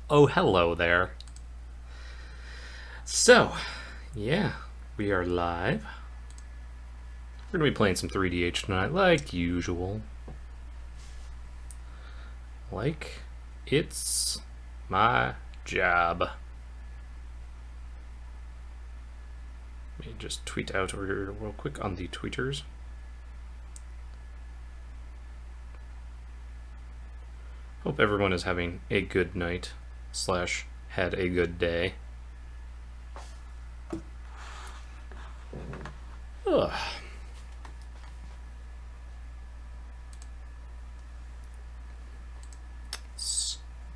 Oh, hello there. So, yeah, we are live. We're going to be playing some 3DH tonight, like usual. Like it's my job. Let me just tweet out over real quick on the tweeters. Hope everyone is having a good night / had a good day. Ugh.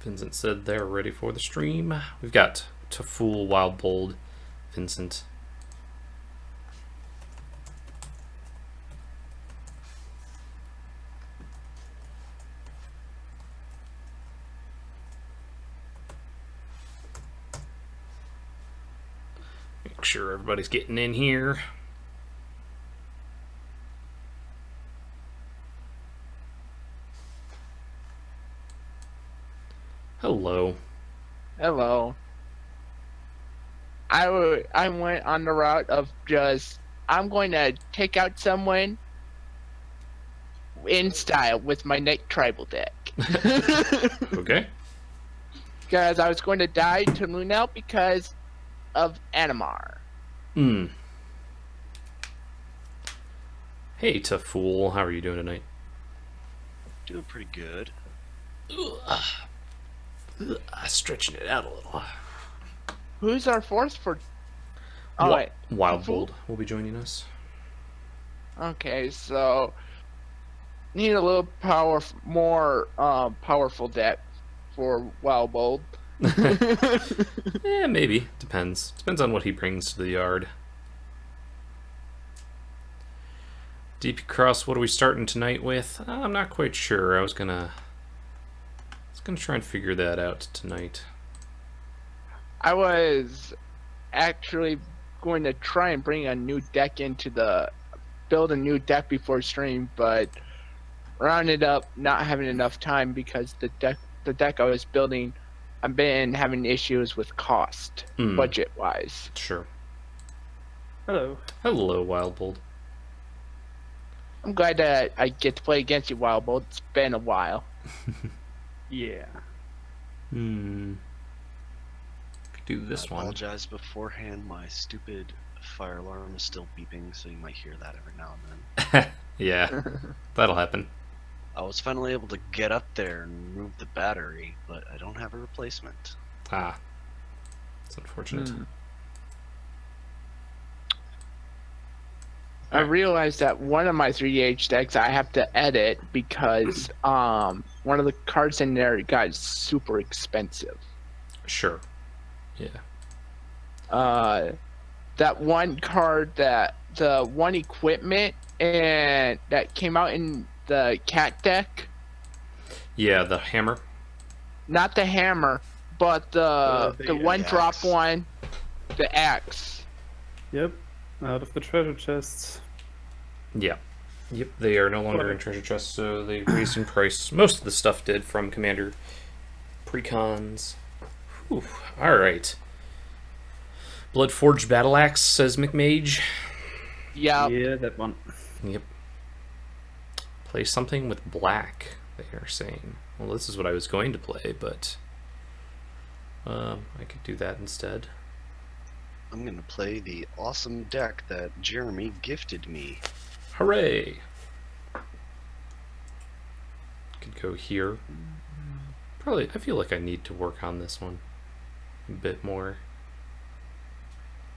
Vincent said they're ready for the stream. We've got To Fool, Wild Bold, Vincent. Make sure everybody's getting in here. Hello. Hello. I went on the route of I'm going to take out someone in style with my Night Tribal deck. Okay. Because I was going to die to Noell because of Animar. Hey, To Fool. How are you doing tonight? Doing pretty good. Stretching it out a little. Who's our fourth for... Oh, wait. Wild Bold will be joining us. Okay, so... Need a little more powerful deck for Wild Bold. Yeah, maybe. Depends. Depends on what he brings to the yard. DP Cross, what are we starting tonight with? I'm not quite sure. I was gonna try and figure that out tonight. I was actually going to try and bring a new deck build a new deck before stream, but rounded up not having enough time because the deck I was building, I've been having issues with cost, budget wise. Sure. Hello. Hello, Wild Bold. I'm glad that I get to play against you, Wild Bold. It's been a while. Yeah. Do this I one. apologize beforehand. My stupid fire alarm is still beeping, so you might hear that every now and then. Yeah, that'll happen. I was finally able to get up there and remove the battery, but I don't have a replacement. Ah, it's unfortunate. I realized that one of my 3H decks I have to edit because one of the cards in there got super expensive. Sure. Yeah. That one card, the one equipment and that came out in the cat deck. Yeah, the hammer. Not the hammer, but the one axe. drop one, the axe. Yep. Out of the treasure chests. Yeah. Yep, they are no longer in treasure chests, so they raised in price. Most of the stuff did from Commander Precons. Whew. Alright. Bloodforged Battle Axe, says McMage. Yeah. Yeah, that one. Yep. Play something with black, they are saying. Well, this is what I was going to play, but I could do that instead. I'm going to play the awesome deck that Jeremy gifted me. Hooray! Could go here. Probably, I feel like I need to work on this one a bit more.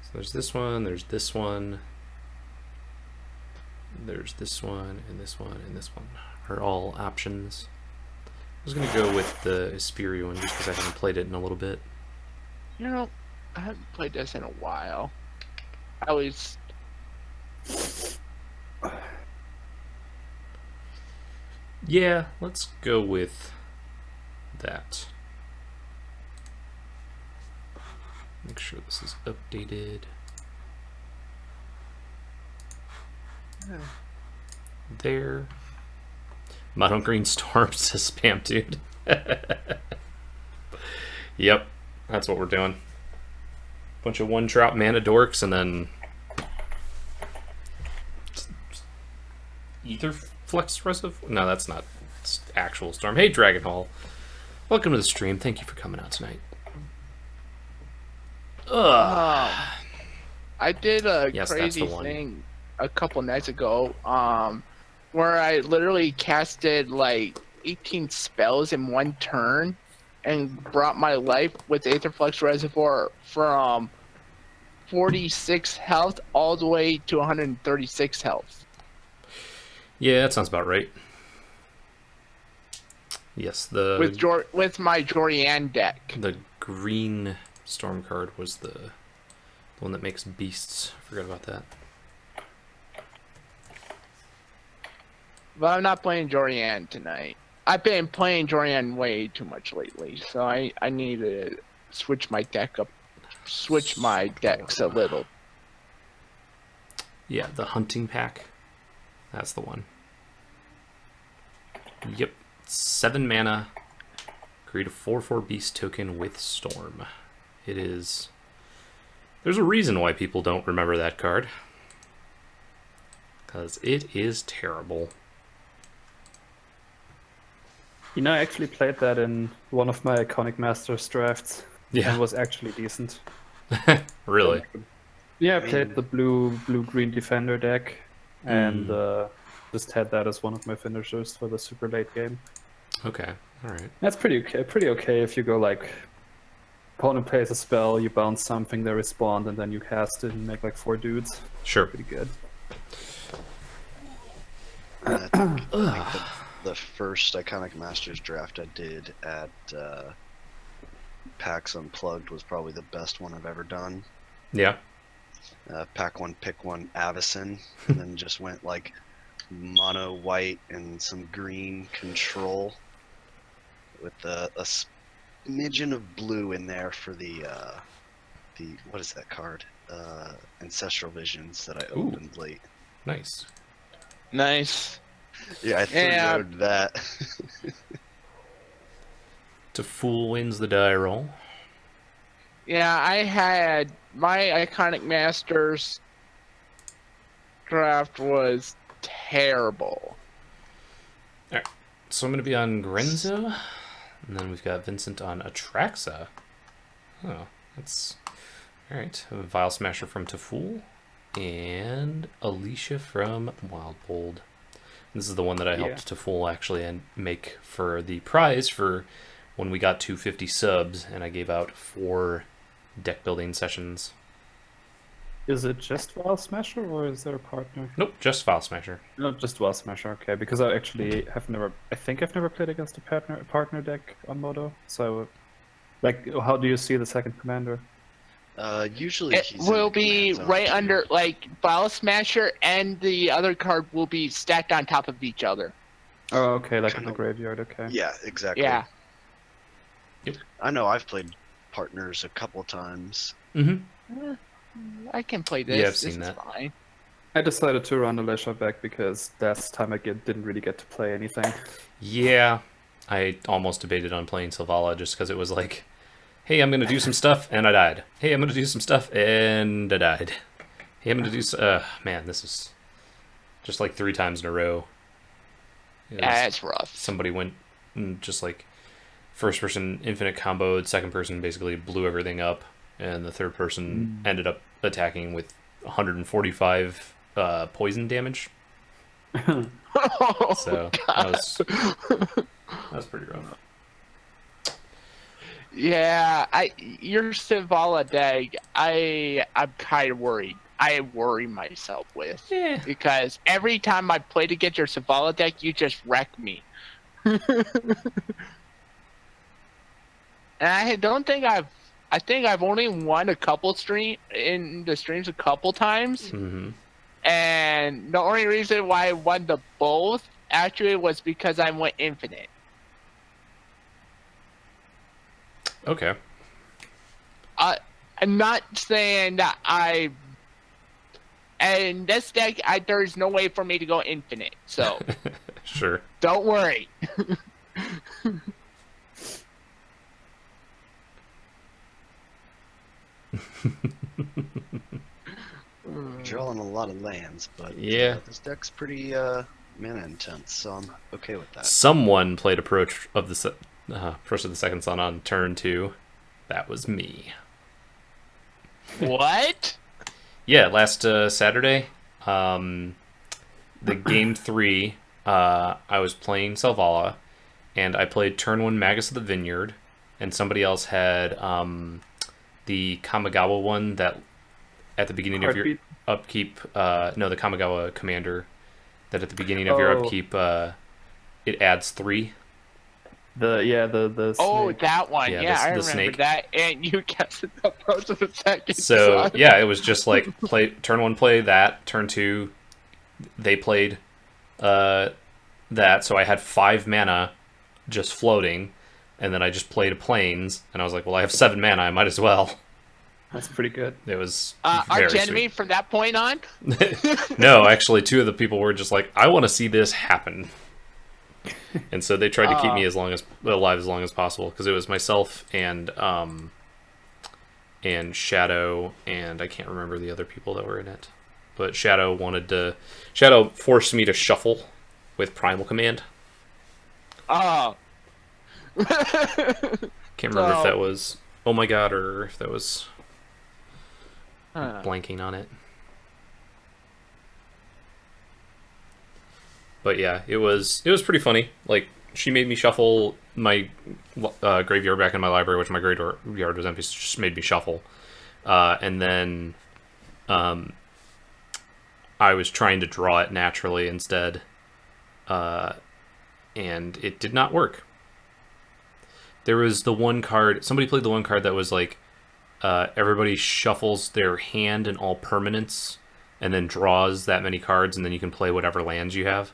So there's this one, there's this one, there's this one, and this one, and this one are all options. I was going to go with the Espiri one just because I haven't played it in a little bit. You know, I haven't played this in a while. I was... Yeah, let's go with that. Make sure this is updated. There. Mono Green Storm says spam dude. Yep, that's what we're doing. Bunch of one-drop mana dorks, and then Ether Flux Reservoir? No, that's not actual Storm. Hey, Dragon Hall. Welcome to the stream. Thank you for coming out tonight. I did a Yes, that's crazy the one. thing a couple nights ago, where I literally casted like 18 spells in one turn and brought my life with Aetherflux Reservoir from 46 health all the way to 136 health. Yeah, that sounds about right. Yes, With my Jorian deck. the green Storm card was the one that makes beasts. Forgot about that. But I'm not playing Jorian tonight. I've been playing Jorian way too much lately, so I need to switch my deck up. Switch my decks a little. Yeah, the hunting pack. That's the one. Yep. 7 mana. Create a 4/4 beast token with Storm. It is... There's a reason why people don't remember that card. Because it is terrible. You know, I actually played that in one of my Iconic Masters drafts. Yeah. And it was actually decent. Really? Yeah, I played the blue-green defender deck, and just had that as one of my finishers for the super late game. Okay, alright. That's pretty okay if you go like, opponent plays a spell, you bounce something, they respond, and then you cast it and make like 4 dudes. Sure. Pretty good. I think the first Iconic Masters draft I did at PAX Unplugged was probably the best one I've ever done. Yeah. Pack 1, pick 1, Avacyn, and then just went like mono white and some green control with a smidgen of blue in there for the what is that card? Ancestral Visions that I opened late. Nice. Nice. Yeah, I throwed that. To Fool wins the die roll. Yeah, I had my Iconic Masters draft was terrible. So I'm going to be on Grenzo, and then we've got Vincent on Atraxa. Oh, that's... Alright, a Vial Smasher from Fool, and Alesha from Wild Bold. This is the one that I helped Fool actually and make for the prize for when we got 250 subs, and I gave out 4 deck building sessions. Is it just Vial Smasher, or is there a partner? Nope, just Vial Smasher. No, just Vial Smasher, okay. Because I actually have never... I think I've never played against a partner deck on Modo. So, like, how do you see the second commander? Usually It he's will in the be command zone right too. under, like, Vial Smasher and the other card will be stacked on top of each other. Oh, okay, like in the Kinda- graveyard, okay. Yeah, exactly. Yeah. I know I've played partners a couple times. Mm-hmm. I can play this. Yeah, I've This seen is that. fine. I decided to run Alesha back because last time I didn't really get to play anything. Yeah, I almost debated on playing Sylvala just because it was like, hey, I'm going to do some stuff, and I died. Hey, I'm going to do some stuff, and I died. Hey, I'm going to do... man, this is just like 3 times in a row. It was- That's rough. somebody went and just like first person infinite comboed, second person basically blew everything up, and the third person ended up attacking with 145 poison damage. So that was pretty rough. Yeah, your Sylvala deck, I'm kind of worried. I worry myself with because every time I played against your Sylvala deck, you just wreck me. And I don't think I think I've only won a couple streams a couple times. Mm-hmm. And the only reason why I won the both actually was because I went infinite. Okay. I'm not saying that and this deck, there's no way for me to go infinite. So Sure. don't worry. Drawing a lot of lands, but Yeah. this deck's pretty mana intense, so I'm okay with that. Someone played Approach of the Second Sun on turn 2. That was me. What? Yeah, last Saturday, the game 3, I was playing Selvala, and I played turn 1 Magus of the Vineyard, and somebody else had the Kamigawa one that at the beginning of your Heartbeat? upkeep, no, the Kamigawa commander, that at the beginning of your Oh. upkeep, it adds 3. The Oh, snake. that one. Yeah, Yeah, the I remember snake. that. And you guessed the approach of the second. So son. yeah, it was just like turn 1 play that, turn 2 they played that, so I had 5 mana just floating, and then I just played planes, and I was like, well, I have 7 mana, I might as well. That's pretty good. It was Arch very enemy sweet. from that point on? No, actually, 2 of the people were just like, I want to see this happen. And so they tried to keep me alive as long as possible, because it was myself and Shadow, and I can't remember the other people that were in it. But Shadow forced me to shuffle with Primal Command. Oh. Can't remember if that was Oh My God or if that was Huh. blanking on it. But yeah, it was pretty funny. Like, she made me shuffle my graveyard back in my library, which my graveyard was empty, so she just made me shuffle. And then I was trying to draw it naturally instead. And it did not work. There was the one card, somebody played the one card that was like, everybody shuffles their hand and all permanents, and then draws that many cards, and then you can play whatever lands you have.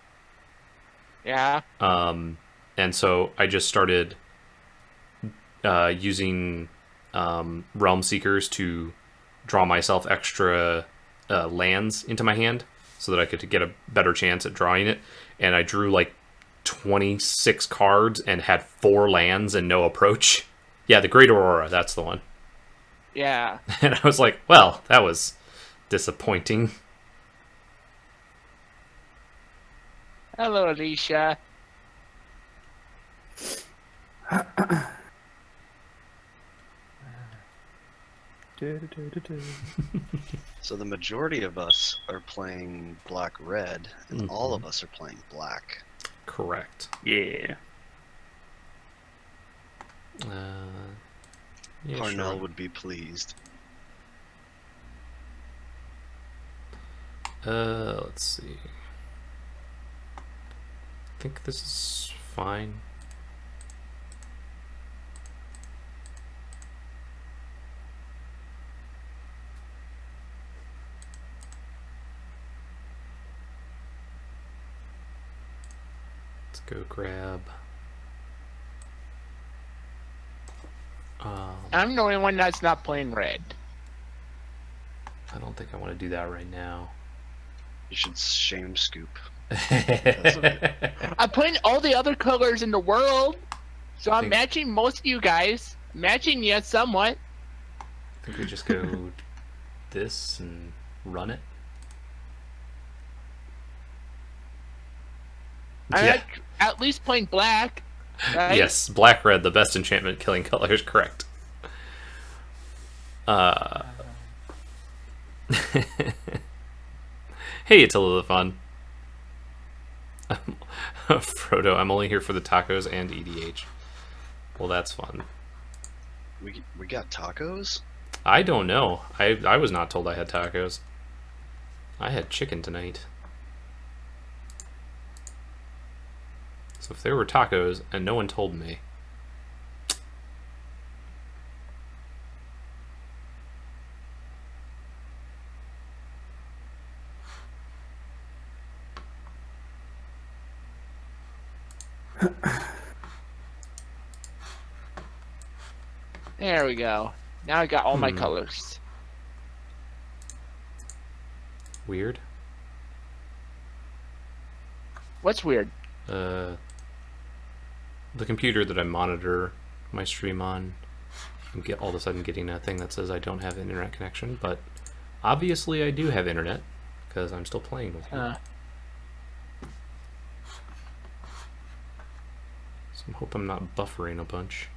Yeah. And so I just started using Realm Seekers to draw myself extra lands into my hand so that I could get a better chance at drawing it. And I drew like 26 cards and had 4 lands and no approach. Yeah, the Great Aurora, that's the one. Yeah. And I was like, well, that was disappointing. Hello, Alesha. So the majority of us are playing black-red, and all of us are playing black. Correct. Yeah. Yeah, Parnell sure. would be pleased. Let's see. I think this is fine. Let's go grab. I'm the only one that's not playing red. I don't think I want to do that right now. You should shame scoop. I'm playing all the other colors in the world, so I'm Think- matching most of you guys. Matching you somewhat. I think we just go this and run it. I'm Yeah. at least playing black. Right? Yes, black red, the best enchantment killing color is correct. Hey, Attila the Fun. Frodo, I'm only here for the tacos and EDH. Well, that's fun. We got tacos? I don't know. I was not told I had tacos. I had chicken tonight. So if there were tacos and no one told me. There we go. Now I got all my Hmm. colors. Weird. What's weird? The computer that I monitor my stream on I'm all of a sudden getting a thing that says I don't have an internet connection, but obviously I do have internet because I'm still playing with you. So I hope I'm not buffering a bunch.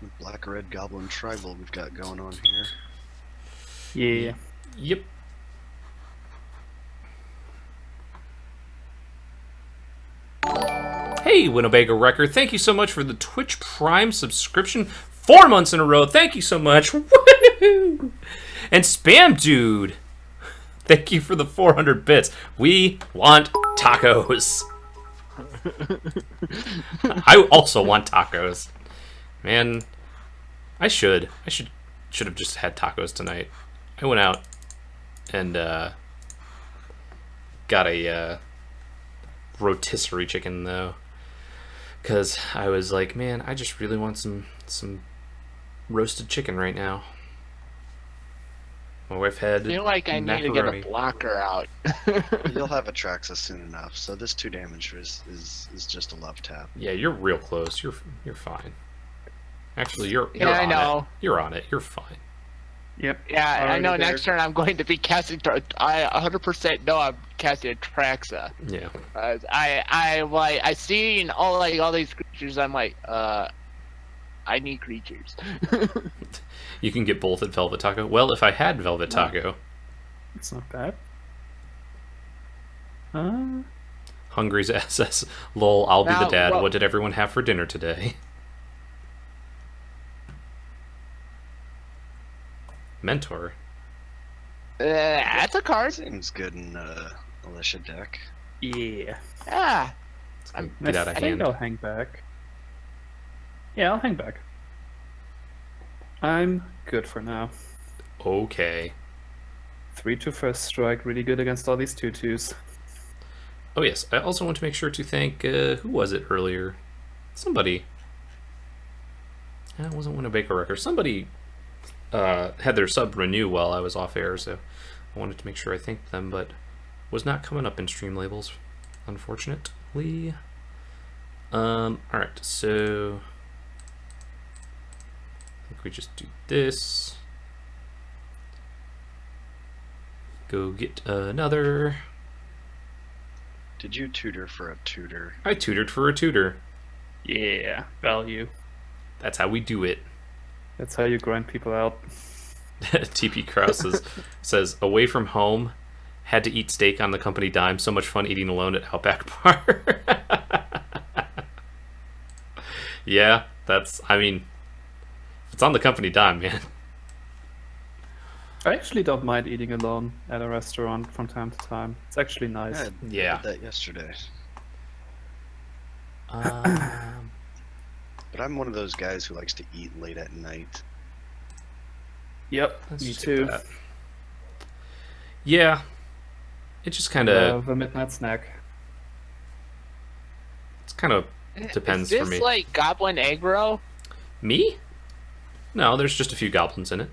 The Black Red Goblin Tribal we've got going on here. Yeah. Yep. Hey, Winnebago Wrecker, thank you so much for the Twitch Prime subscription. 4 months in a row. Thank you so much. Woo! And Spam Dude, thank you for the 400 bits. We want tacos. I also want tacos. Man, I should have just had tacos tonight. I went out and got a rotisserie chicken though, because I was like, man, I just really want some roasted chicken right now. My wife had I feel like I need to get a blocker out. You'll have Atraxa soon enough, so this 2 damage is just a love tap. Yeah, you're real close. You're fine. Actually, you're I on know. it. You're on it. You're fine. Yep. Yeah, I Already know. there. Next turn I'm going to be casting. I 100% know I'm casting Atraxa. Yeah. I see all these creatures. I'm like, I need creatures. You can get both at Velvet Taco. Well, if I had Velvet Taco. It's not bad. Hungry's SS. Lol, I'll be the Now, dad. well- What did everyone have for dinner today? Mentor. That's a card. Seems good in Alesha deck. Yeah. Ah, It's gonna I'm- get out of I think hand. I'll hang back. Yeah, I'll hang back. I'm good for now. Okay. 3 to first strike, really good against all these 2/2s. Oh yes, I also want to make sure to thank, who was it earlier? Somebody. It wasn't Winnebago Wrecker. Somebody had their sub renew while I was off air, so I wanted to make sure I thanked them, but was not coming up in stream labels, unfortunately. Alright, so I think we just do this. Go get another. Did you tutor for a tutor? I tutored for a tutor. Yeah, value. That's how we do it. That's how you grind people out. TP Kraus says, away from home, had to eat steak on the company dime. So much fun eating alone at Outback Bar. Yeah, I mean, it's on the company dime, man. I actually don't mind eating alone at a restaurant from time to time. It's actually nice. Yeah. I did that yesterday. Um, But I'm one of those guys who likes to eat late at night. Yep, let's me just too. get that. Yeah, it just kind of Love a midnight snack. depends is for this me. like Goblin Aggro? Me? No, there's just a few goblins in it.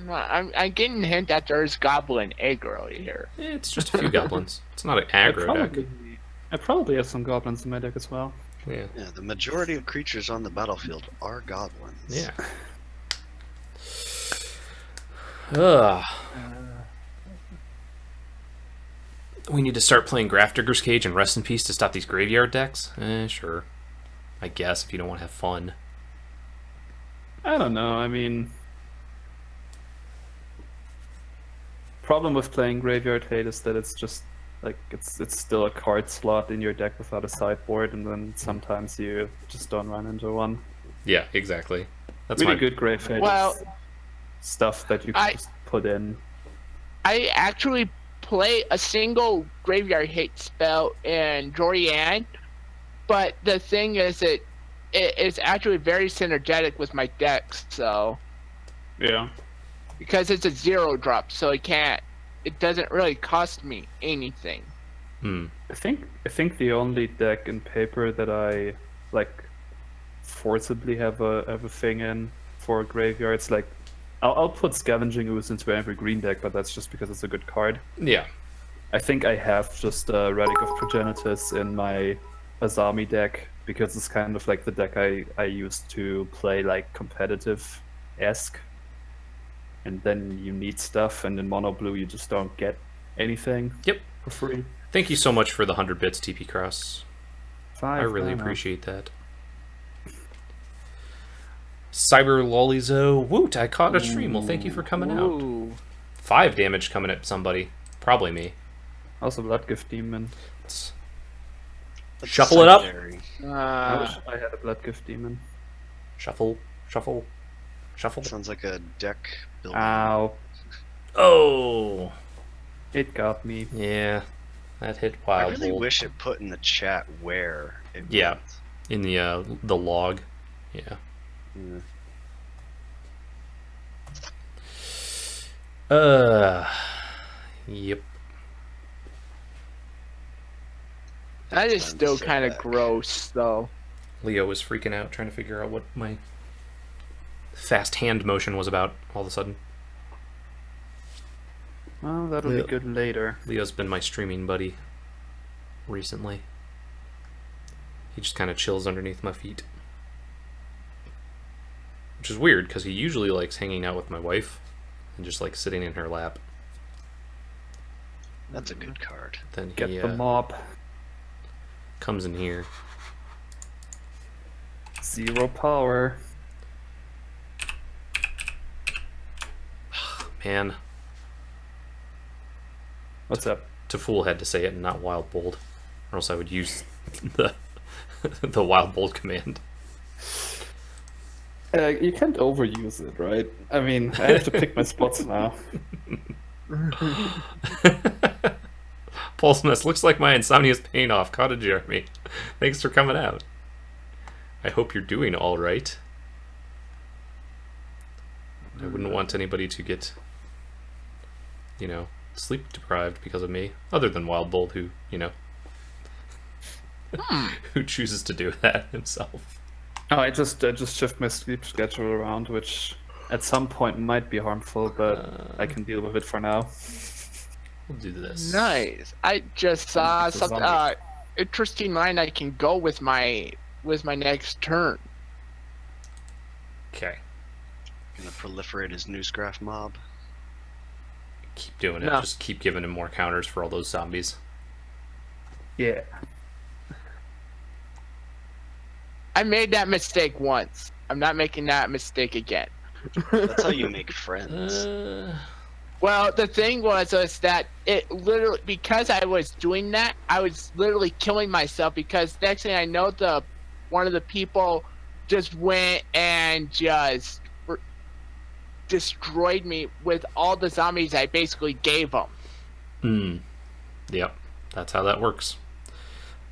I'm getting a hint that there's Goblin Aggro here. It's just a few goblins. It's not an aggro deck. I probably have some goblins in my deck as well. Yeah. Yeah, the majority of creatures on the battlefield are goblins. Yeah. Ugh. We need to start playing Grafdigger's Cage and Rest in Peace to stop these graveyard decks? Sure. I guess, if you don't want to have fun. I don't know, I mean... Problem with playing Graveyard Hate is that it's just, like, it's still a card slot in your deck without a sideboard, and then sometimes you just don't run into one. Yeah, exactly. That's Really my good Grave Hate Well, is stuff that you can just put in. I actually play a single Graveyard Hate spell in Jorian, but the thing is it's actually very synergetic with my decks, so... Yeah. Because it's a 0-drop, so it doesn't really cost me anything. I think the only deck in paper that I like forcibly have a thing in for graveyards, like I'll put Scavenging Ooze into every green deck, but that's just because it's a good card. Yeah. I think I have just Relic of Progenitus in my Azami deck because it's kind of like the deck I used to play like competitive-esque. And then you need stuff, and in mono blue you just don't get anything Yep. for free. Thank you so much for the 100 bits, TP Cross. I really mana. appreciate that. Cyber Lolizo, woot! I caught a stream. Well, thank you for coming out. Ooh. 5 damage coming at somebody. Probably me. Also Bloodgift Demon. Let's That's shuffle it up. secondary. I wish I had a Bloodgift Demon. Shuffle, shuffle, shuffle. Sounds like a deck building. Ow. Oh, It got me. yeah, that hit I Wild really Bolt. wish it put in the chat where it Yeah. went. In the log. Yeah. Yeah. Yep. That is Time to still sit kind of back. gross, though. Leo was freaking out trying to figure out what my fast hand motion was about all of a sudden. Well, that'll Yeah. be good later. Leo's been my streaming buddy recently. He just kind of chills underneath my feet. Which is weird, because he usually likes hanging out with my wife and just like sitting in her lap. That's a good card. Then Get he the mob. comes in here. 0 power. Man, What's up? Taful had to say it and not Wild Bold, or else I would use the the Wild Bold command. You can't overuse it, right? I mean, I have to pick my spots now. Pulse Nest, looks like my insomnia's paying off. Cottage Jeremy, thanks for coming out. I hope you're doing all right. I wouldn't want anybody to get, sleep deprived because of me, other than Wild Bold, who, who chooses to do that himself. Oh, I just shift my sleep schedule around, which at some point might be harmful, but I can deal with it for now. We'll do this. Nice. I just saw It's a something zombie. interesting line I can go with my next turn. Okay. Gonna proliferate his newsgraph mob. Keep doing it. No. Just keep giving him more counters for all those zombies. Yeah. I made that mistake once. I'm not making that mistake again. That's how you make friends. Well, the thing was that it literally, because I was doing that, I was literally killing myself, because next thing I know, one of the people just went and just destroyed me with all the zombies I basically gave them. Yep. That's how that works.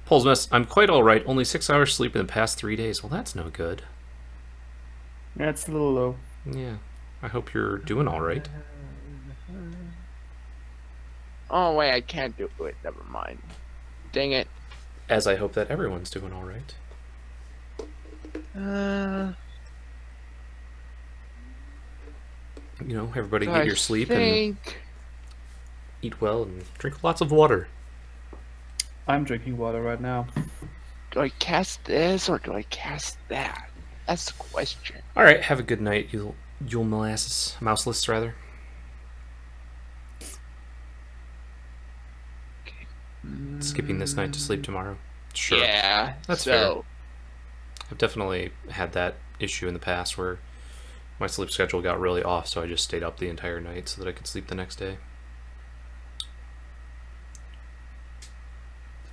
Pulse Mess, I'm quite alright. Only 6 hours sleep in the past 3 days. Well, that's no good. Yeah, it's a little low. Yeah. I hope you're doing alright. Oh, wait, I can't do it. Never mind. Dang it. As I hope that everyone's doing alright. Everybody get your sleep and eat well and drink lots of water. I'm drinking water right now. Do I cast this or do I cast that? That's the question. Alright, have a good night, you'll mouseless rather. Skipping this night to sleep tomorrow. Sure. Yeah, That's so I've definitely had that issue in the past where my sleep schedule got really off, so I just stayed up the entire night so that I could sleep the next day.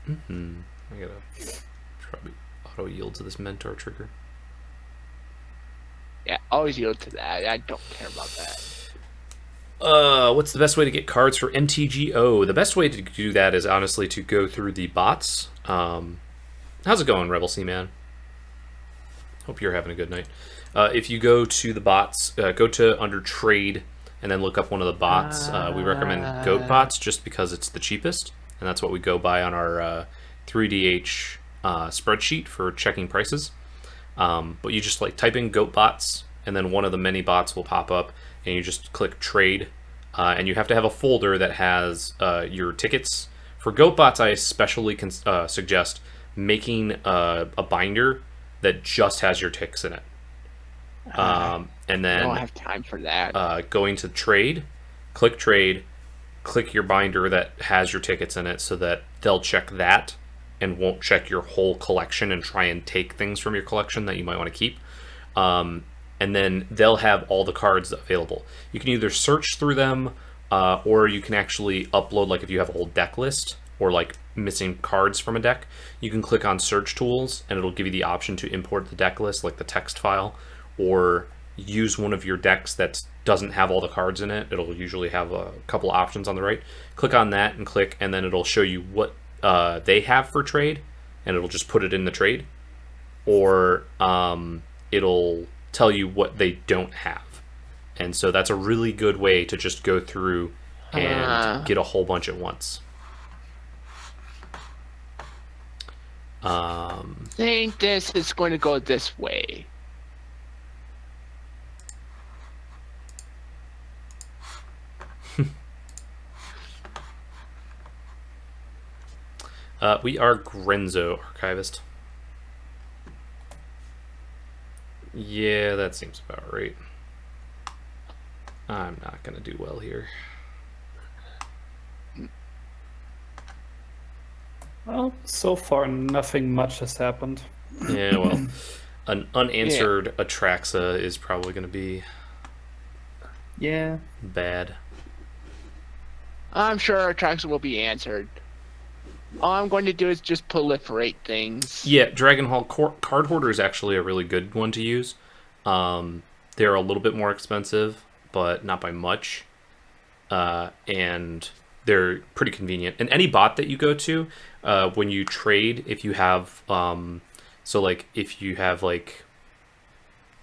I gotta probably auto yield to this mentor trigger. yeah, always yield to that. I don't care about that. What's the best way to get cards for MTGO? The best way to do that is honestly to go through the bots. How's it going, Rebel C Man? Hope you're having a good night. If you go to the bots, go to under trade and then look up one of the bots. We recommend Goat Bots just because it's the cheapest, and that's what we go by on our 3DH spreadsheet for checking prices. But you just type in Goat Bots, and then one of the many bots will pop up, and you just click trade and you have to have a folder that has your tickets. For GoatBots, I especially suggest making a binder that just has your ticks in it. And I don't then have time for that. going to trade, click your binder that has your tickets in it so that they'll check that and won't check your whole collection and try and take things from your collection that you might want to keep. And then they'll have all the cards available. You can either search through them, or you can actually upload, like if you have a whole deck list or like missing cards from a deck, you can click on search tools and it'll give you the option to import the deck list, like the text file, or use one of your decks that doesn't have all the cards in it. It'll usually have a couple options on the right. Click on that and click, and then it'll show you what they have for trade, and it'll just put it in the trade, or it'll tell you what they don't have. And so that's a really good way to just go through and get a whole bunch at once. Think this is going to go this way. We are Grenzo archivist. Yeah, that seems about right. I'm not gonna do well here. Well, so far nothing much has happened. Yeah, well, an unanswered Atraxa is probably gonna be bad. I'm sure Atraxa will be answered. All I'm going to do is just proliferate things. Yeah, Dragon Hall Card Hoarder is actually a really good one to use. They're a little bit more expensive, but not by much. And they're pretty convenient. And any bot that you go to, when you trade, if you have, so like if you have like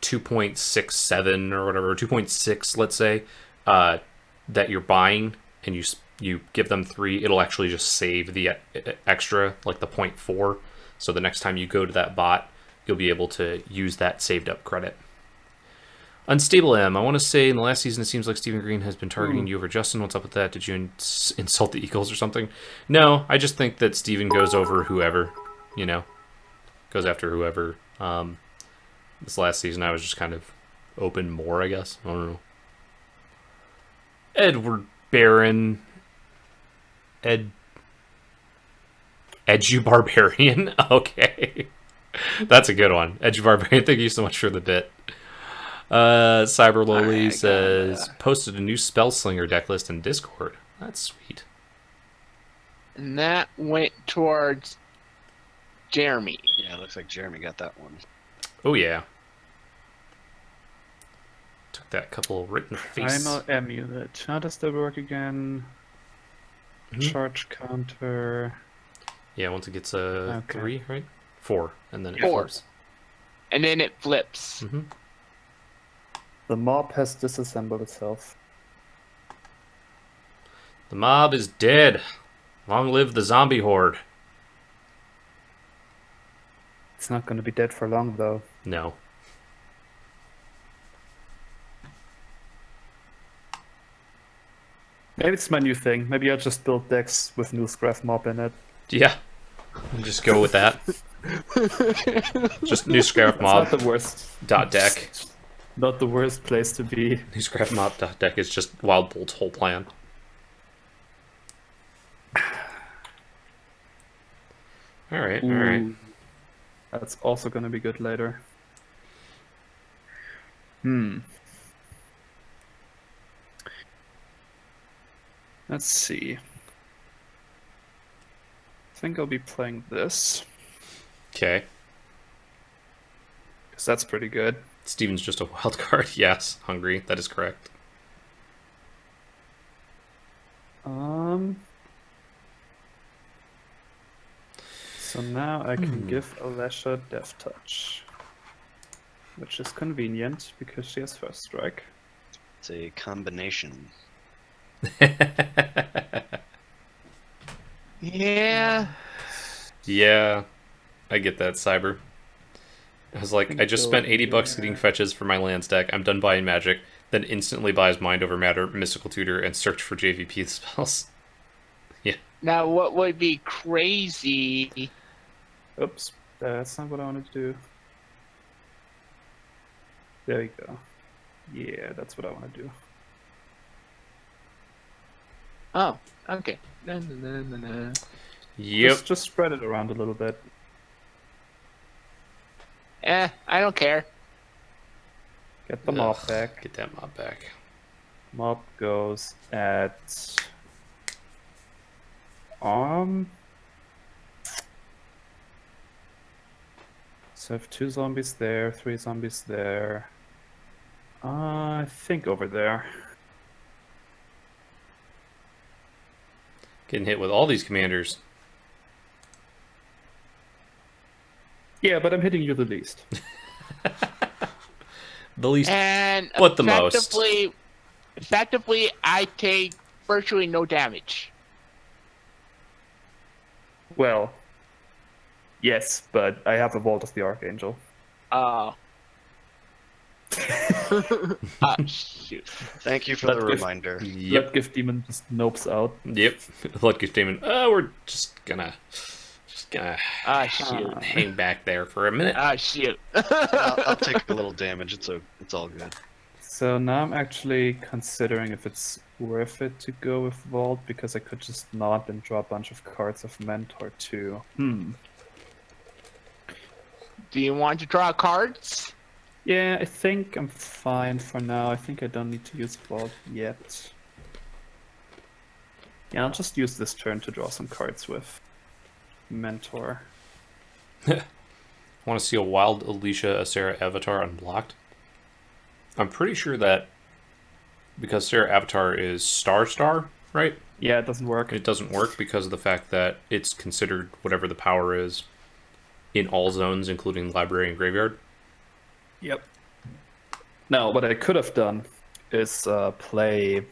2.67 or whatever, 2.6, let's say, that you're buying, and you give them 3, it'll actually just save the extra, like the 0.4. So the next time you go to that bot, you'll be able to use that saved up credit. Unstable M, I want to say in the last season it seems like Stephen Green has been targeting you over Justin. What's up with that? Did you insult the Eagles or something? No, I just think that Stephen goes over whoever, goes after whoever. This last season I was just kind of open more, I guess. I don't know. Edward Barron. Edgy Barbarian? Okay. That's a good one. Edgy Barbarian, thank you so much for the bit. Cyber Loli says, posted a new Spellslinger deck list in Discord. That's sweet. And that went towards Jeremy. Yeah, it looks like Jeremy got that one. Oh, yeah. Took that couple written face. Primal Amulet. How does that work again? Charge counter. Yeah, once it gets a 3, right? 4, and then it 4. flips. And then it flips. Mm-hmm. The mob has disassembled itself. The mob is dead. Long live the zombie horde. It's not going to be dead for long, though. No. Maybe it's my new thing. Maybe I'll just build decks with Newsgraph mob in it. Yeah. Just go with that. Just Newsgraph mob. It's not the worst. .deck. Not the worst place to be. Newsgraph mob .deck is just Wild Bolt's whole plan. Alright, alright. That's also going to be good later. Let's see. I think I'll be playing this, Okay. because that's pretty good. Steven's just a wild card. Yes, hungry. That is correct. So now I can give Alesha Death Touch, which is convenient because she has first strike. It's a combination. Yeah. Yeah, I get that, Cyber. I was like, I just spent $80 getting fetches for my lands deck. I'm done buying Magic. Then Then instantly buys Mind Over Matter, Mystical Tutor, and search for JVP spells. Yeah. Now, what would be crazy? Oops, that's not what I wanted to do. There you go. Yeah, that's what I want to do. Oh, okay. Na, na, na, na, na. Yep. Just spread it around a little bit. I don't care. Get the mob back. Get that mob back. Mob goes at so I have 2 zombies there, 3 zombies there. I think over there. Getting hit with all these commanders. Yeah, but I'm hitting you the least. The least, And but the most. Effectively, I take virtually no damage. Well, yes, but I have a Vault of the Archangel. Shoot. Thank you for But the if- reminder. Yep. Bloodgift Demon just nopes out. Yep. Bloodgift Demon. We're just gonna Shoot. hang back there for a minute. Shoot. I'll take a little damage. It's all good. So now I'm actually considering if it's worth it to go with Vault, because I could just not and draw a bunch of cards of Mentor too. Do you want to draw cards? Yeah, I think I'm fine for now. I think I don't need to use Vault yet. Yeah, I'll just use this turn to draw some cards with Mentor. Want to see a wild Alesha Asera avatar unblocked? I'm pretty sure that because Sarah Avatar is star, right? Yeah, it doesn't work. It doesn't work because of the fact that it's considered whatever the power is in all zones, including library and graveyard. Yep. Now, what I could have done is play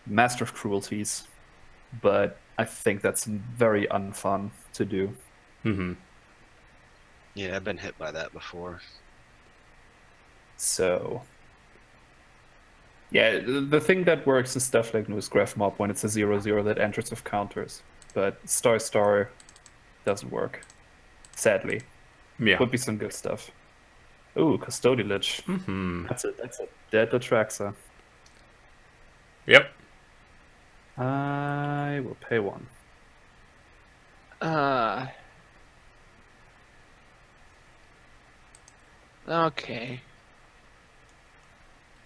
Master of Cruelties, but I think that's very unfun to do. Mm-hmm. Yeah, I've been hit by that before. So, yeah, the thing that works is stuff like News Graph Mob when it's a 0/0 that enters with counters, but star doesn't work. Sadly, Yeah. would be some good stuff. Ooh, Custodial Lich. Mm-hmm. That's a dead Atraxa. Yep. I will pay 1. Okay.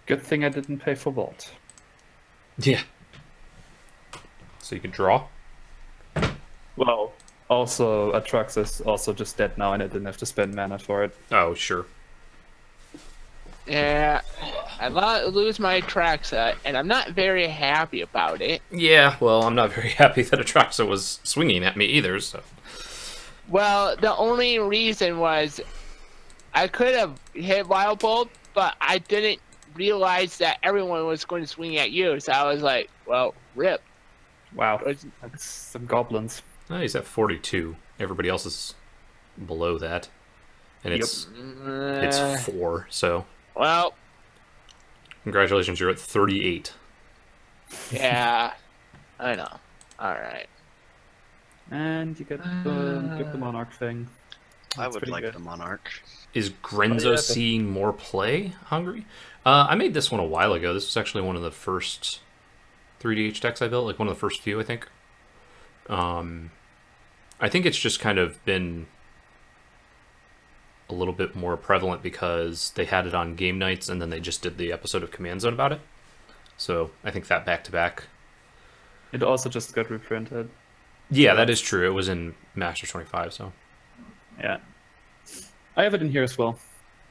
Good thing I didn't pay for Vault. Yeah. So you can draw. Well, also Atraxa is also just dead now, and I didn't have to spend mana for it. Oh, sure. Yeah, I lose my Atraxa, and I'm not very happy about it. Yeah, well, I'm not very happy that Atraxa was swinging at me either, so... Well, the only reason was I could have hit Wild Bolt, but I didn't realize that everyone was going to swing at you, so I was like, well, rip. Wow, that's some goblins. Oh, he's at 42. Everybody else is below that. And it's 4, so... Well, Congratulations, you're at 38. yeah, I know. Alright. And you get the Monarch thing. I That's would pretty like good. the Monarch. Is Grenzo yeah, seeing more play hungry? I made this one a while ago. This was actually one of the first 3DH decks I built, like one of the first few, I think. I think it's just kind of been a little bit more prevalent because they had it on game nights and then they just did the episode of Command Zone about it. So I think that back-to-back. It also just got reprinted. Yeah, that is true. It was in Masters 25, so... Yeah. I have it in here as well.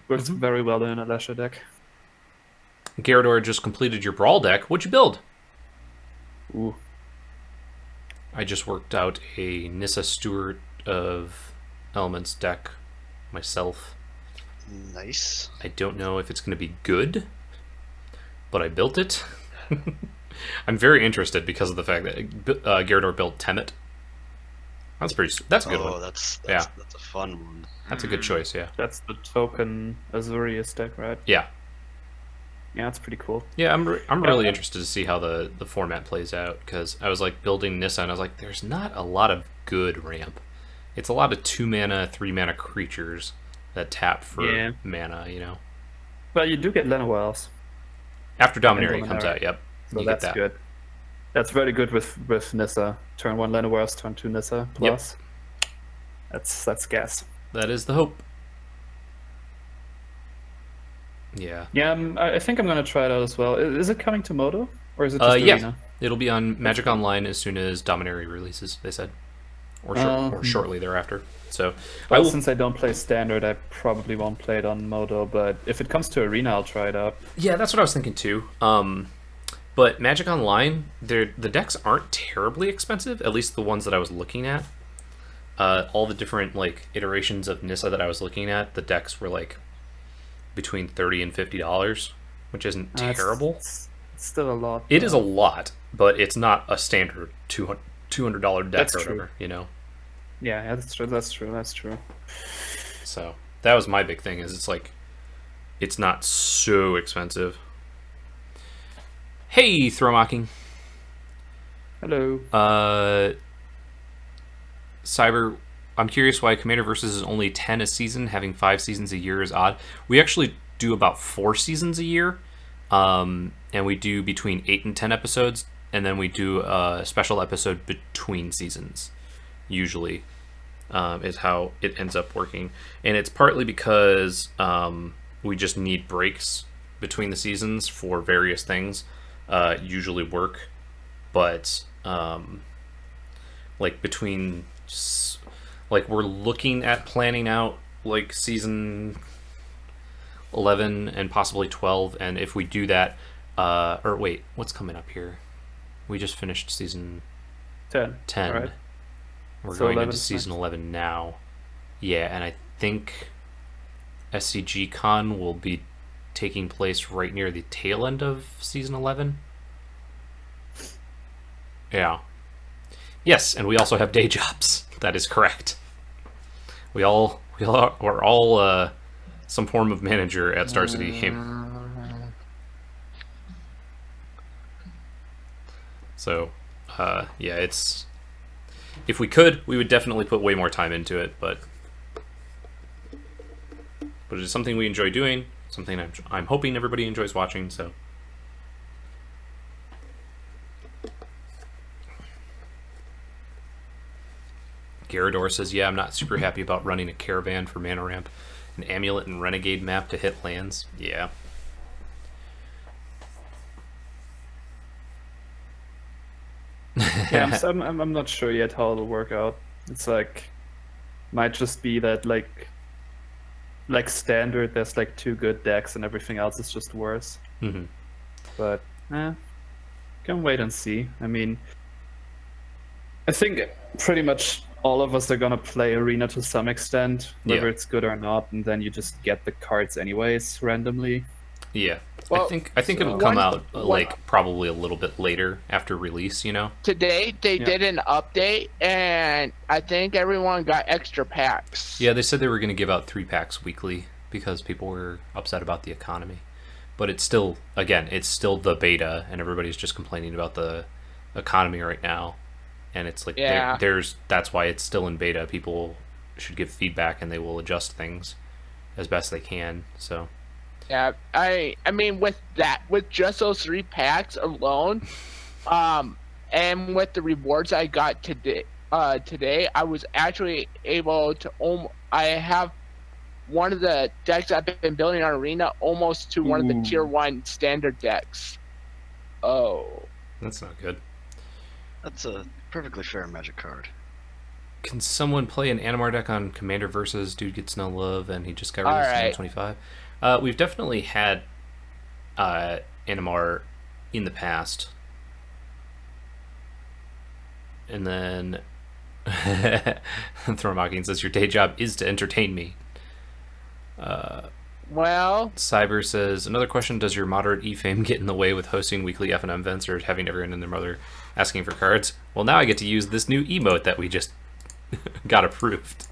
Works very well in a Alesha deck. Gyarados just completed your Brawl deck. What'd you build? Ooh. I just worked out a Nissa Stewart of Elements deck myself. Nice. I don't know if it's going to be good, but I built it. I'm very interested because of the fact that Gyarados built Temet. That's a good one. That's Yeah. a fun one. That's a good choice, yeah. That's the token Azurius deck, right? Yeah. Yeah, it's pretty cool. Yeah, I'm really interested to see how the format plays out, because I was like building Nissa and I was like, there's not a lot of good ramp. It's a lot of 2 mana, 3 mana creatures that tap for mana, you know. Well, you do get Noells. After Dominaria comes out, yep. So you that's get that. good. That's very good with Nissa. Turn 1 Llanowars, turn 2 Nissa plus. Yep. That's gas. That is the hope. Yeah. Yeah, I think I'm gonna try it out as well. Is it coming to Moto, or is it just yeah. Arena? It'll be on Magic Online as soon as Dominaria releases, they said. Or shortly thereafter. So since I don't play Standard, I probably won't play it on Moto, but if it comes to Arena, I'll try it out. Yeah, that's what I was thinking too. But Magic Online, the decks aren't terribly expensive, at least the ones that I was looking at. All the different like iterations of Nissa that I was looking at, the decks were like between $30 and $50, which isn't terrible. It's still a lot. It is a lot, but it's not a standard $200 deck That's or true. whatever, you know. Yeah, that's true. So that was my big thing, is it's like it's not so expensive. Hey, Throwmocking. Hello. Cyber, I'm curious why Commander Versus is only 10 a season. Having 5 seasons a year is odd. We actually do about 4 seasons a year, and we do between 8 and 10 episodes, and then we do a special episode between seasons, usually, is how it ends up working. And it's partly because we just need breaks between the seasons for various things, usually work, but like between, like we're looking at planning out like season 11 and possibly 12, and if we do that, or wait, what's coming up here? We just finished season 10. Right. We're going into season 11 now. Yeah, and I think SCG Con will be taking place right near the tail end of season 11. Yeah. Yes, and we also have day jobs. That is correct. We're all some form of manager at Star City Game. So, yeah, it's, if we could, we would definitely put way more time into it, but it is something we enjoy doing, something I'm hoping everybody enjoys watching, so. Garador says, yeah, I'm not super happy about running a caravan for mana ramp, an amulet and renegade map to hit lands. Yeah. Yeah, I'm not sure yet how it'll work out. It's like, might just be that like Standard, there's like 2 good decks and everything else is just worse. Mm-hmm. But can wait and see. I mean, I think pretty much all of us are gonna play Arena to some extent, whether it's good or not, and then you just get the cards anyways randomly. Yeah. Well, I think it'll come out like probably a little bit later after release, you know. Today they did an update, and I think everyone got extra packs. Yeah, they said they were going to give out 3 packs weekly because people were upset about the economy. But it's still, again, it's still the beta, and everybody's just complaining about the economy right now. And it's like, that's why it's still in beta. People should give feedback, and they will adjust things as best they can. So. Yeah, I mean, with just those 3 packs alone, and with the rewards I got today, I was actually able to. I have one of the decks I've been building on Arena almost to one of the tier 1 standard decks. Oh, that's not good. That's a perfectly fair Magic card. Can someone play an Animar deck on Commander Versus? Dude gets no love, and he just got released in 125. We've definitely had Animar in the past. And then Throwmocking says, your day job is to entertain me. well, Cyber says, another question, does your moderate E-fame get in the way with hosting weekly F&M events or having everyone and their mother asking for cards? Well, now I get to use this new emote that we just got approved.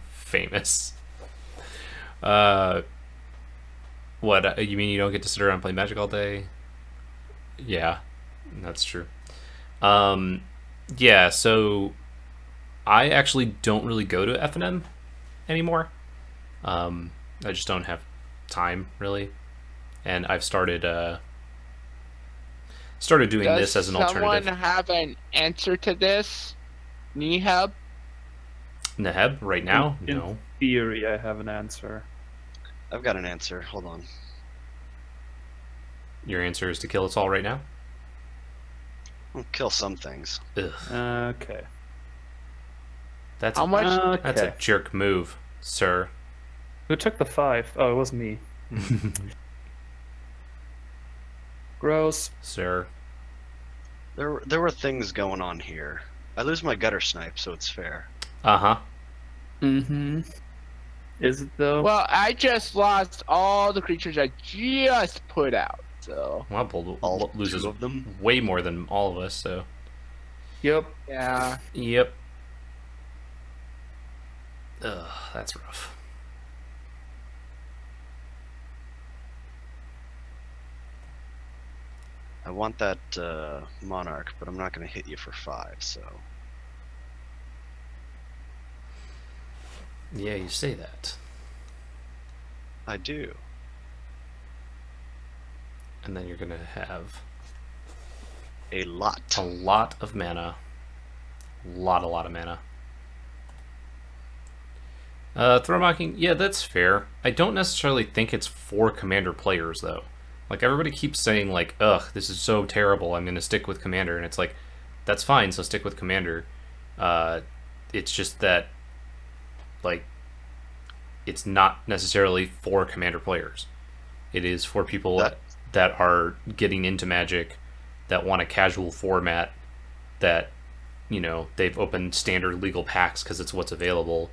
Famous. What you mean? You don't get to sit around and play Magic all day? Yeah, that's true. Yeah. So I actually don't really go to FNM anymore. I just don't have time really, and I've started doing this as an Does alternative. someone have an answer to this? Nehub? Neheb, right now? In No. theory, I have an answer. I've got an answer. Hold on. Your answer is to kill us all right now? I'll kill some things. Ugh. Okay. That's How much? That's a jerk move, sir. Who took the 5? Oh, it was me. Gross. Sir. There were things going on here. I lose my gutter snipe, so it's fair. Uh-huh. Mm-hmm. Is it though? Well, I just lost all the creatures I just put out, so Well, Bold All loses 2 of them. way more than all of us, so. Yep. yeah. Yep. Ugh, that's rough. I want that monarch, but I'm not going to hit you for 5, so. Yeah, you say that. I do. And then you're gonna have A lot. a lot of mana. A lot of mana. Throwmocking, yeah, that's fair. I don't necessarily think it's for commander players, though. Like, everybody keeps saying, like, ugh, this is so terrible, I'm gonna stick with commander, and it's like, that's fine, so stick with commander. It's just that, like, it's not necessarily for commander players. It is for people that are getting into Magic, that want a casual format, that, you know, they've opened standard legal packs because it's what's available.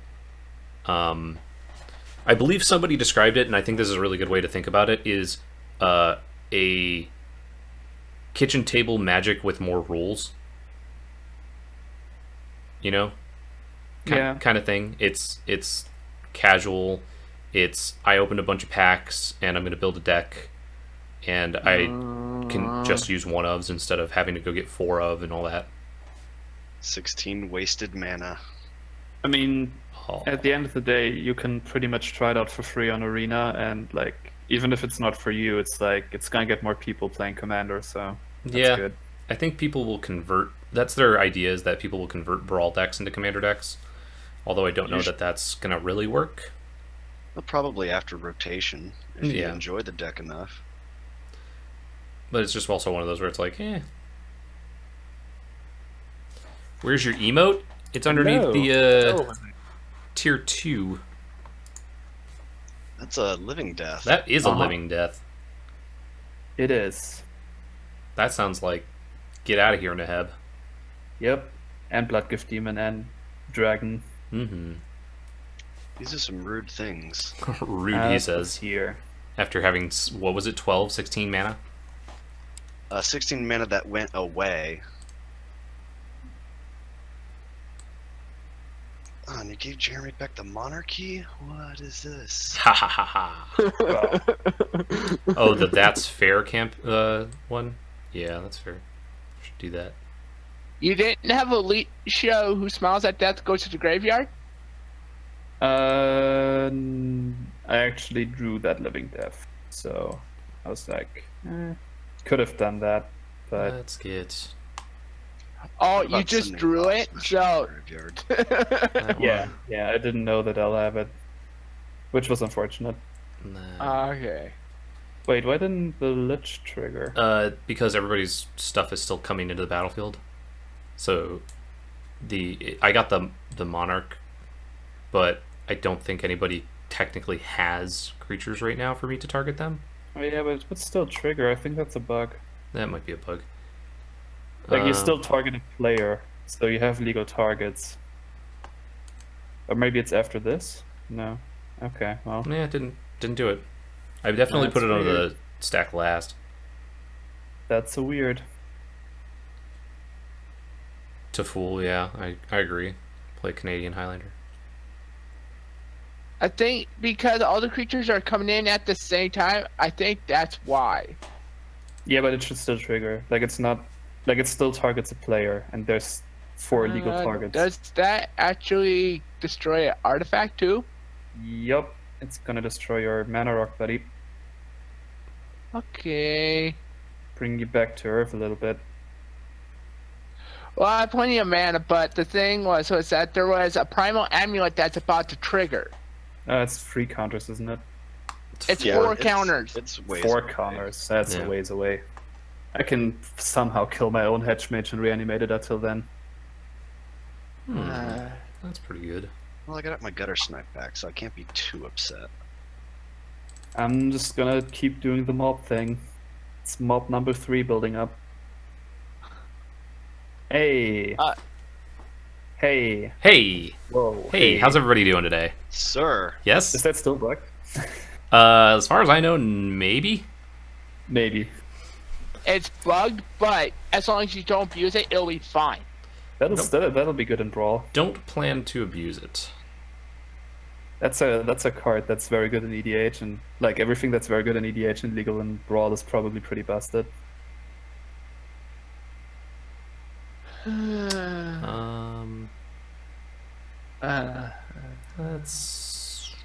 I believe somebody described it, and I think this is a really good way to think about it, is a kitchen table Magic with more rules. You know? Yeah. Kind of thing. It's casual. It's I opened a bunch of packs and I'm going to build a deck, and I can just use one ofs instead of having to go get 4 of and all that. 16 wasted mana. I mean, Oh. at the end of the day, you can pretty much try it out for free on Arena, and like, even if it's not for you, it's like it's gonna get more people playing Commander, so that's Yeah. good. I think people will convert. That's their idea, is that people will convert Brawl decks into Commander decks. Although I don't know that that's going to really work. Well, probably after rotation, if you Yeah. enjoy the deck enough. But it's just also one of those where it's like, eh. Where's your emote? It's underneath No. the tier 2. That's a living death. That is a Uh-huh. living death. It is. That sounds like get out of here, Neheb. Yep. And Bloodgift Demon and Dragon. Mm-hmm. These are some rude things. Rude, he says. Here. After having, what was it, 12, 16 mana? 16 mana that went away. Oh, and you gave Jeremy back the monarchy? What is this? Ha ha ha ha. Oh, the That's Fair camp one? Yeah, that's fair. Should do that. You didn't have Alesha who smiles at death goes to the graveyard? I actually drew that Living Death, so I was like, could have done that, but Let's get Oh, What you about just sending drew Boss it? Smash to the So. graveyard? that yeah, one. yeah, I didn't know that I'll have it, which was unfortunate. Nah. Okay. Wait, why didn't the Lich trigger? Because everybody's stuff is still coming into the battlefield. So I got the Monarch, but I don't think anybody technically has creatures right now for me to target them. Oh yeah, but still trigger. I think that's a bug. That might be a bug. Like you still target a player, so you have legal targets. Or maybe it's after this? No. Okay, well. Yeah, it didn't do it. I definitely put it That's on the weird. stack last. That's so weird. To Fool, yeah, I agree. Play Canadian Highlander. I think because all the creatures are coming in at the same time, I think that's why. Yeah, but it should still trigger. Like it's not, like it still targets a player, and there's 4 legal targets. Does that actually destroy an artifact too? Yup, it's gonna destroy your mana rock, buddy. Okay. Bring you back to Earth a little bit. Well, I have plenty of mana, but the thing was that there was a primal amulet that's about to trigger. It's 3 counters, isn't it? It's Yeah, 4 counters. It's ways 4 away. counters. That's Yeah. a ways away. I can somehow kill my own hedge mage and reanimate it until then. That's pretty good. Well, I got my gutter snipe back, so I can't be too upset. I'm just gonna keep doing the mob thing. It's mob number 3 building up. Hey. Hey. Hey, Whoa. hey, how's everybody doing today? Sir, Yes. Is that still bugged? As far as I know, maybe. Maybe. It's bugged, but as long as you don't abuse it, it'll be fine. That'll be good in Brawl. Don't plan to abuse it. That's a card that's very good in EDH, and like everything that's very good in EDH and legal in Brawl is probably pretty busted. Let's.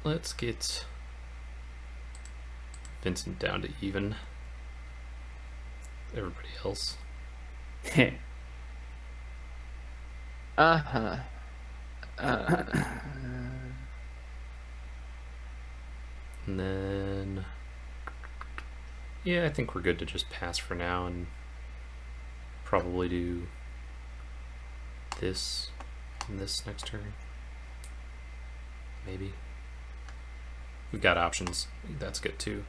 Let's get Vincent down to even. Everybody else. Uh-huh. And then. Yeah, I think we're good to just pass for now and probably do this and this next turn. Maybe. We've got options. That's good too.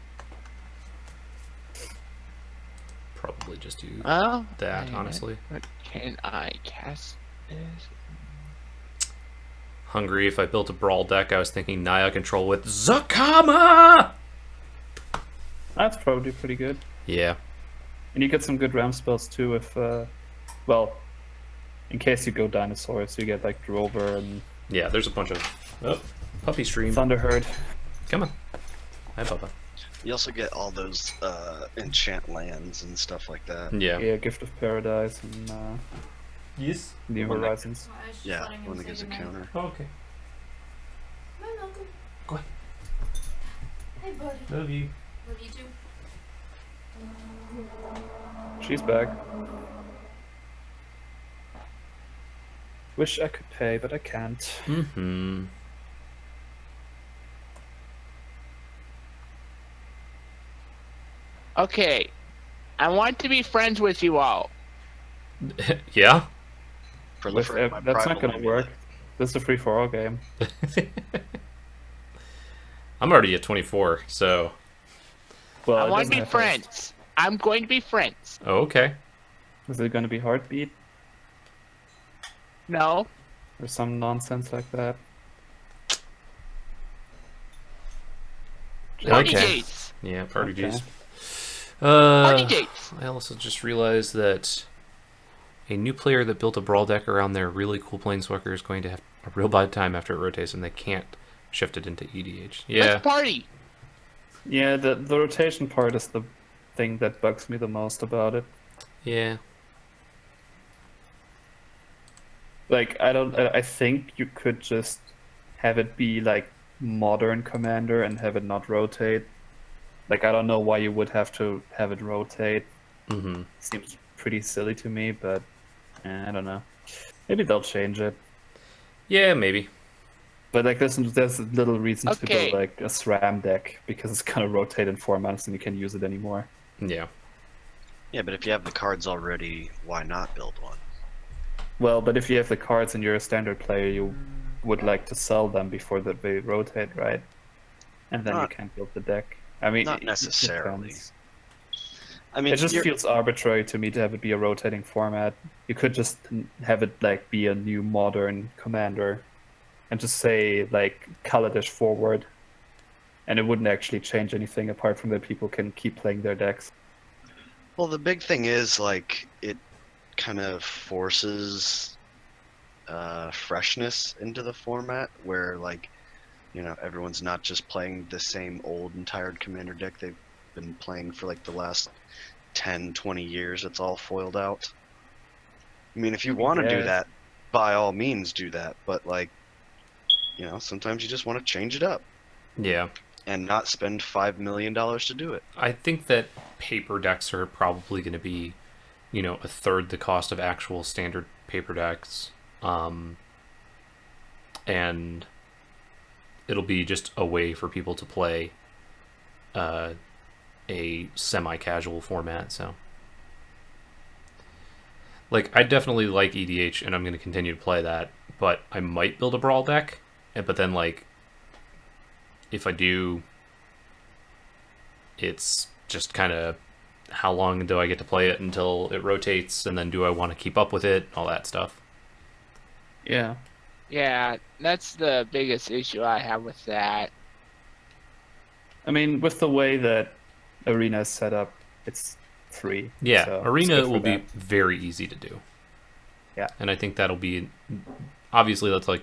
Probably just do Oh, that, wait, honestly. what can I cast this? Hungry, if I built a Brawl deck, I was thinking Naya control with Zakama! That's probably pretty good. Yeah. And you get some good ram spells too if, well, in case you go dinosaurs, you get like Drover and Yeah, there's a bunch of... Oh, puppy stream. Thunderherd. Come on. Hi, Papa. you also get all those enchant lands and stuff like that. Yeah. Yeah, Gift of Paradise and Yes. New When that- Horizons. I was just Yeah, letting him when it say gives a goodnight. counter. Oh, okay. Hi, Malcolm. Go ahead. Hey, buddy. Love you. Love you too. She's back. Wish I could pay, but I can't. Mm-hmm. Okay. I want to be friends with you all. Yeah? Proliferate my That's not primal gonna work. amulet. This is a free-for-all game. I'm already at 24, so... Well, I it want to doesn't be have friends. I'm going to be friends. Oh, okay. Is it gonna be Heartbeat No. or some nonsense like that? Party Okay. gates. Yeah, party Okay. juice. Party gates. I also just realized that a new player that built a Brawl deck around their really cool Planeswalker is going to have a real bad time after it rotates, and they can't shift it into EDH. Yeah. Let's party. Yeah, the rotation part is the thing that bugs me the most about it. Yeah. Like, I think you could just have it be like modern commander and have it not rotate. Like, I don't know why you would have to have it rotate. Mm-hmm. Seems pretty silly to me, but I don't know. Maybe they'll change it. Yeah, maybe. But like, there's little reason to Okay. build like a SRAM deck because it's gonna rotate in 4 months and you can't use it anymore. Yeah. Yeah, but if you have the cards already, why not build one? Well, but if you have the cards and you're a standard player, you would like to sell them before that they rotate, right? And then you Not- can't build the deck. I mean, not it necessarily. depends. I mean, It just you're- feels arbitrary to me to have it be a rotating format. You could just have it like be a new modern commander, and just say like Kaladesh forward, and it wouldn't actually change anything apart from that people can keep playing their decks. Well, the big thing is like it kind of forces freshness into the format, where like everyone's not just playing the same old and tired commander deck they've been playing for like the last 10, 20 years. It's all foiled out. I mean, if you want to do Yes. that, by all means do that. But like, sometimes you just want to change it up Yeah. and not spend $5 million to do it. I think that paper decks are probably going to be, a third the cost of actual standard paper decks. And it'll be just a way for people to play a semi-casual format, so. Like, I definitely like EDH, and I'm going to continue to play that, but I might build a Brawl deck, but then, like, if I do, it's just kind of how long do I get to play it until it rotates, and then do I want to keep up with it, all that stuff. Yeah. Yeah, that's the biggest issue I have with that. I mean, with the way that Arena is set up, it's free. Yeah, so it's Arena good for will be that. very easy to do. Yeah. And I think that'll be, obviously that's like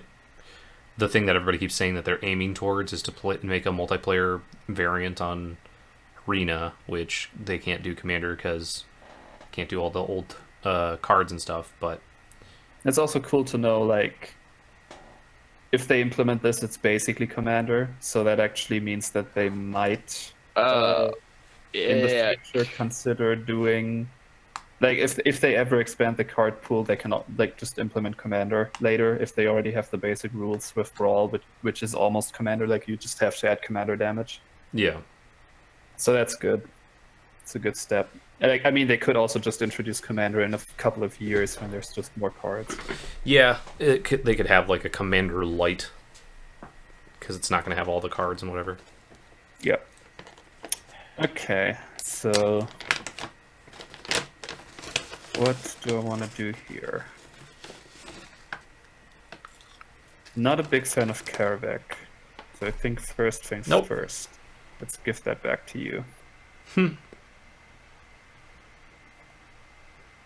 the thing that everybody keeps saying that they're aiming towards is to make a multiplayer variant on Arena, which they can't do Commander because can't do all the old cards and stuff, but It's also cool to know, like, if they implement this, it's basically Commander, so that actually means that they might, in Yeah, the future, consider doing, like, if they ever expand the card pool, they cannot, like, just implement Commander later if they already have the basic rules with Brawl, which is almost Commander, like, you just have to add Commander damage. yeah. So that's good. It's a good step. Like, I mean, they could also just introduce Commander in a couple of years when there's just more cards. Yeah, they could have like a Commander Light because it's not going to have all the cards and whatever. Yep. Okay, so what do I want to do here? Not a big fan of Karavek, so I think first things Nope. first. Let's give that back to you.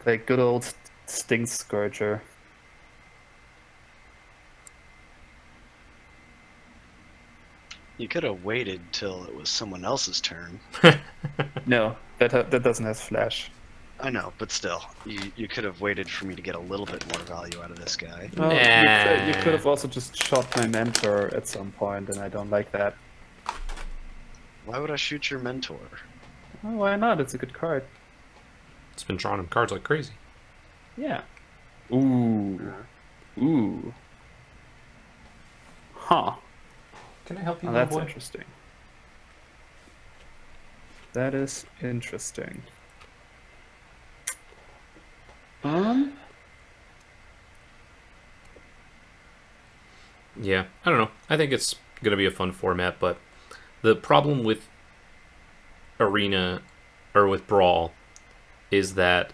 Like good old Sting Scourger. You could have waited till it was someone else's turn. No, that doesn't have flash. I know, but still, you could have waited for me to get a little bit more value out of this guy. Well, Nah. you could have also just shot my mentor at some point, and I don't like that. Why would I shoot your mentor? Oh, why not? It's a good card. It's been drawing him cards like crazy. Yeah. Ooh. Ooh. Huh. Can I help you, Oh, little that's boy? interesting. That is interesting. Yeah, I don't know. I think it's going to be a fun format, but the problem with Arena or with Brawl is that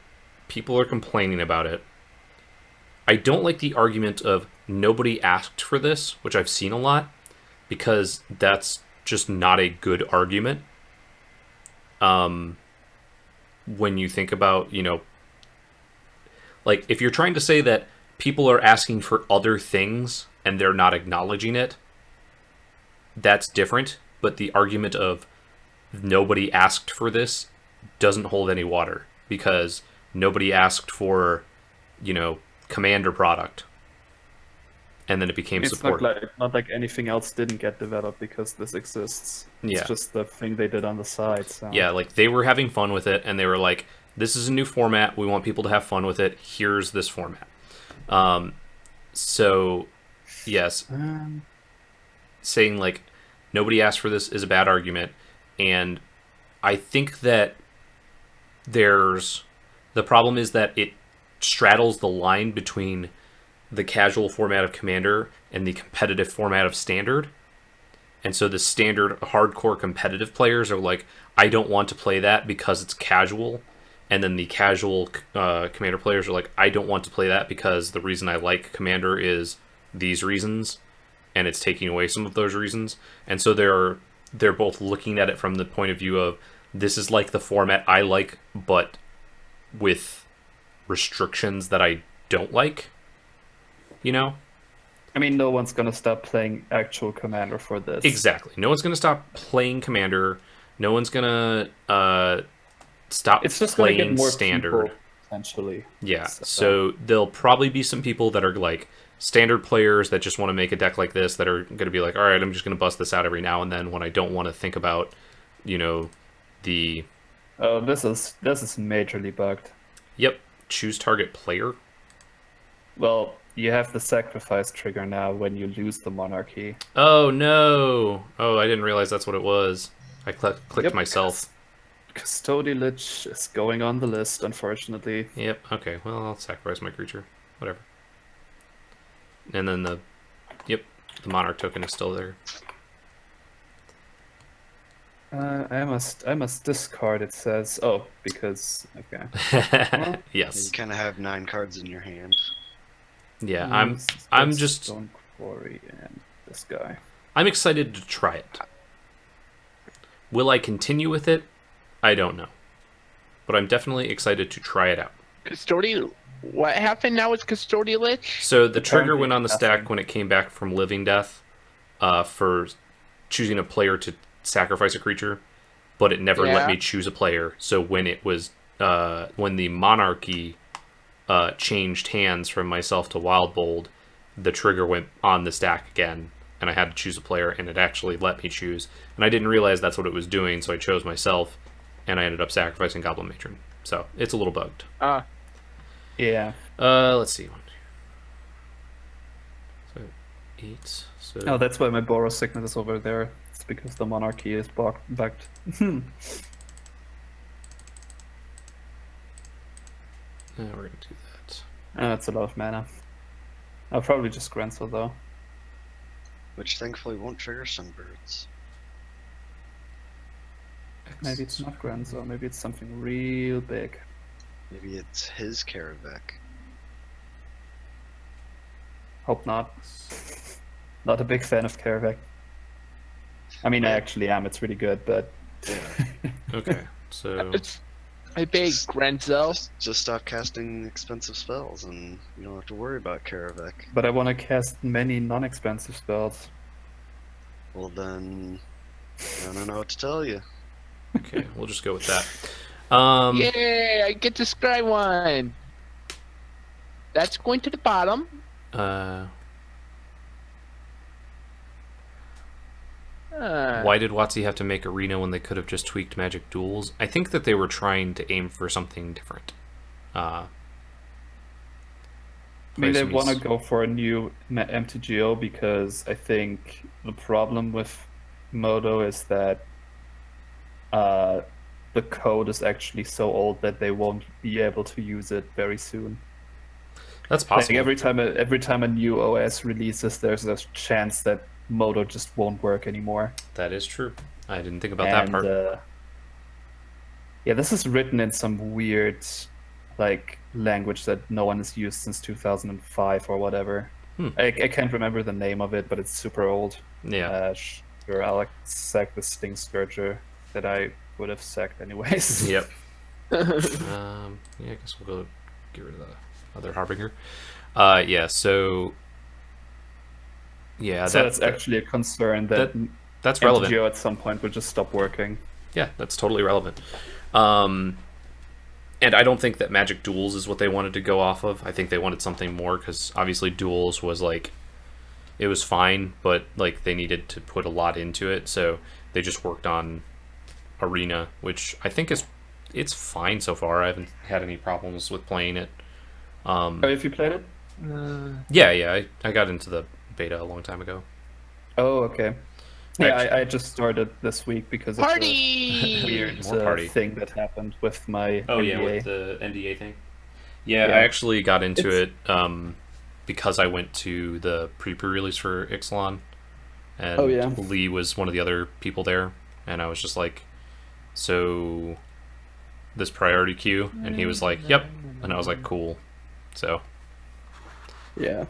people are complaining about it. I don't like the argument of nobody asked for this, which I've seen a lot, because that's just not a good argument. When you think about, like if you're trying to say that people are asking for other things and they're not acknowledging it, that's different. But the argument of nobody asked for this doesn't hold any water because nobody asked for, Commander product. And then it became It's support. not like anything else didn't get developed because this exists. Yeah. It's just the thing they did on the side. So. Yeah, like they were having fun with it and they were like, this is a new format. We want people to have fun with it. Here's this format. So, yes, saying like nobody asked for this is a bad argument. And I think that the problem is that it straddles the line between the casual format of Commander and the competitive format of Standard. And so the standard hardcore competitive players are like, I don't want to play that because it's casual. And then the casual Commander players are like, I don't want to play that because the reason I like Commander is these reasons. And it's taking away some of those reasons. And so they're both looking at it from the point of view of, this is like the format I like, but with restrictions that I don't like. You know? I mean, no one's gonna stop playing actual Commander for this. Exactly. No one's going to stop playing Commander. No one's going to stop It's just gonna get playing more Standard. people, essentially. Yeah, so there'll probably be some people that are like Standard players that just want to make a deck like this that are going to be like, all right, I'm just going to bust this out every now and then when I don't want to think about, you know, the... Oh, this is majorly bugged. Yep, choose target player. Well, you have the sacrifice trigger now when you lose the monarchy. Oh, no. Oh, I didn't realize that's what it was. I clicked Yep, myself. Custodial Lich is going on the list, unfortunately. Yep, okay, well, I'll sacrifice my creature. Whatever. And then the Monarch token is still there. I must discard, it says. Oh, because, okay. Yes. You kind of have 9 cards in your hand. Yeah, Let's just... Stone Quarry and this guy. I'm excited to try it. Will I continue with it? I don't know. But I'm definitely excited to try it out. Custodial. What happened now with Custodial Lich? So the trigger Apparently went on the nothing. stack when it came back from Living Death for choosing a player to sacrifice a creature, but it never let Yeah. me choose a player. So when it was when the Monarchy changed hands from myself to Wild Bold, the trigger went on the stack again, and I had to choose a player, and it actually let me choose. And I didn't realize that's what it was doing, so I chose myself, and I ended up sacrificing Goblin Matron. So it's a little bugged. Yeah. Let's see. So 8. So Oh, that's why my Boros Signet is over there. It's because the monarchy is bugged. we're gonna do that. That's a lot of mana. I'll probably just Grenzo though. Which thankfully won't trigger Sunbirds. Maybe it's not Grenzo. Maybe it's something real big. Maybe it's his Karavek. Hope not. Not a big fan of Karavek. I mean, I actually am. It's really good, but Okay, so It's a big Grenzo. Just stop casting expensive spells and you don't have to worry about Karavek. but I want to cast many non-expensive spells. Well then, I don't know what to tell you. okay, we'll just go with that. Yay! I get to scry one. That's going to the bottom. Why did WotC have to make Arena when they could have just tweaked Magic Duels? I think that they were trying to aim for something different. I mean, they want to go for a new MTGO because I think the problem with Modo is that the code is actually so old that they won't be able to use it very soon. That's Like possible. every time a new OS releases, there's a chance that Modo just won't work anymore. That is true. I didn't think about that part. Yeah, this is written in some weird, like, language that no one has used since 2005 or whatever. I can't remember the name of it, but it's super old. Yeah. Sure, Alex sacked the Sting Scourger that I would have sacked anyways. Yep. Yeah, I guess we'll go get rid of the other Harbinger. Yeah, so... Yeah, So that's actually a concern that that's relevant. MTGO at some point would just stop working. Yeah, that's totally relevant. And I don't think that Magic Duels is what they wanted to go off of. I think they wanted something more, because obviously Duels was like... It was fine, but like they needed to put a lot into it, so they just worked on Arena, which I think it's fine so far. I haven't had any problems with playing it. Have you played it? Yeah, I got into the beta a long time ago. Oh, okay. Yeah, I just started this week because of Party! the weird More party. thing that happened with my Oh NDA. yeah, with the NDA thing. Yeah, Yeah. I actually got into it because I went to the pre-release for Ixalan, and Oh, yeah. Lee was one of the other people there, and I was just like, so this priority queue, and he was like, yep, and I was like, cool. So Yeah.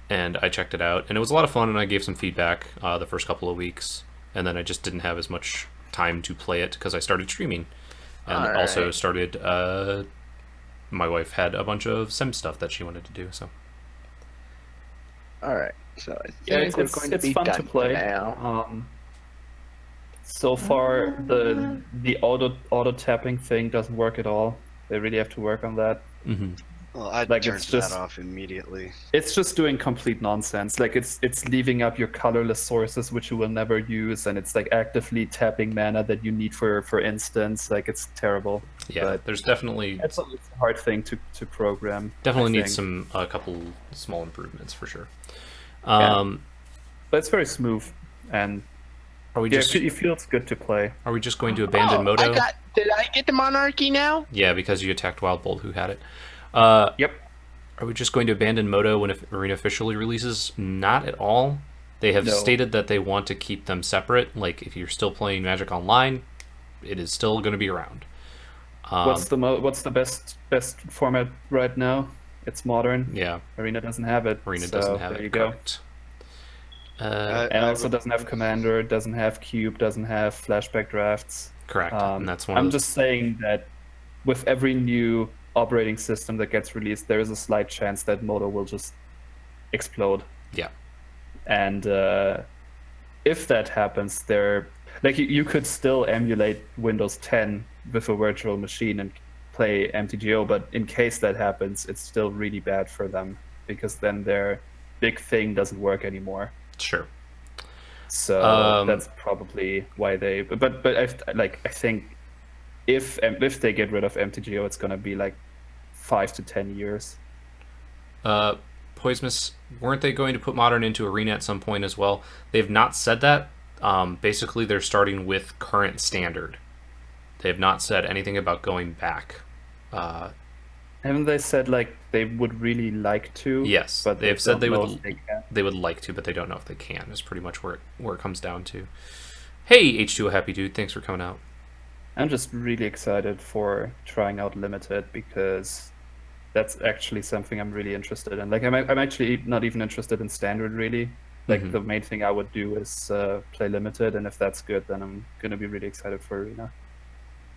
and I checked it out, and it was a lot of fun, and I gave some feedback the first couple of weeks, and then I just didn't have as much time to play it because I started streaming, and Alright. also started my wife had a bunch of sim stuff that she wanted to do. So All right. So I Yeah, think we're going to be fun done to play. for now. So far, the auto tapping thing doesn't work at all. They really have to work on that. Well, I Like, turned it's just- that off immediately. It's just doing complete nonsense. Like it's leaving up your colorless sources which you will never use, and it's like actively tapping mana that you need for instance. Like, it's terrible. yeah, But there's definitely it's a hard thing to program. definitely I needs think. a couple small improvements for sure. Yeah. But it's very smooth, and Are we yeah, just it feels good to play. are we just going to abandon Moto? Did I get the monarchy now? Yeah, because you attacked Wild Bolt, who had it. Yep. Are we just going to abandon Moto when Arena officially releases? Not at all. They have No. stated that they want to keep them separate. Like, if you're still playing Magic Online, it is still going to be around. What's the best format right now? It's Modern. Yeah, Arena doesn't have it. Arena so doesn't have there it. you go. Correct. And also doesn't have Commander, doesn't have Cube, doesn't have flashback drafts. Correct. And that's one I'm of the... just saying that with every new operating system that gets released, there is a slight chance that Moto will just explode. Yeah. And if that happens, you could still emulate Windows 10 with a virtual machine and play MTGO, but in case that happens, it's still really bad for them because then their big thing doesn't work anymore. Sure. So that's probably why they. But I think if they get rid of MTGO, it's gonna be like 5 to 10 years. Poismus, weren't they going to put Modern into Arena at some point as well? They've not said that. Basically, they're starting with current standard. They have not said anything about going back. Haven't they said like they would really like to? Yes, but they've said they would. They can. They would like to, but they don't know if they can. Is pretty much where it comes down to. Hey, H2O Happy Dude, thanks for coming out. I'm just really excited for trying out Limited because that's actually something I'm really interested in. Like, I'm actually not even interested in Standard really. Like, the main thing I would do is play Limited, and if that's good, then I'm gonna be really excited for Arena.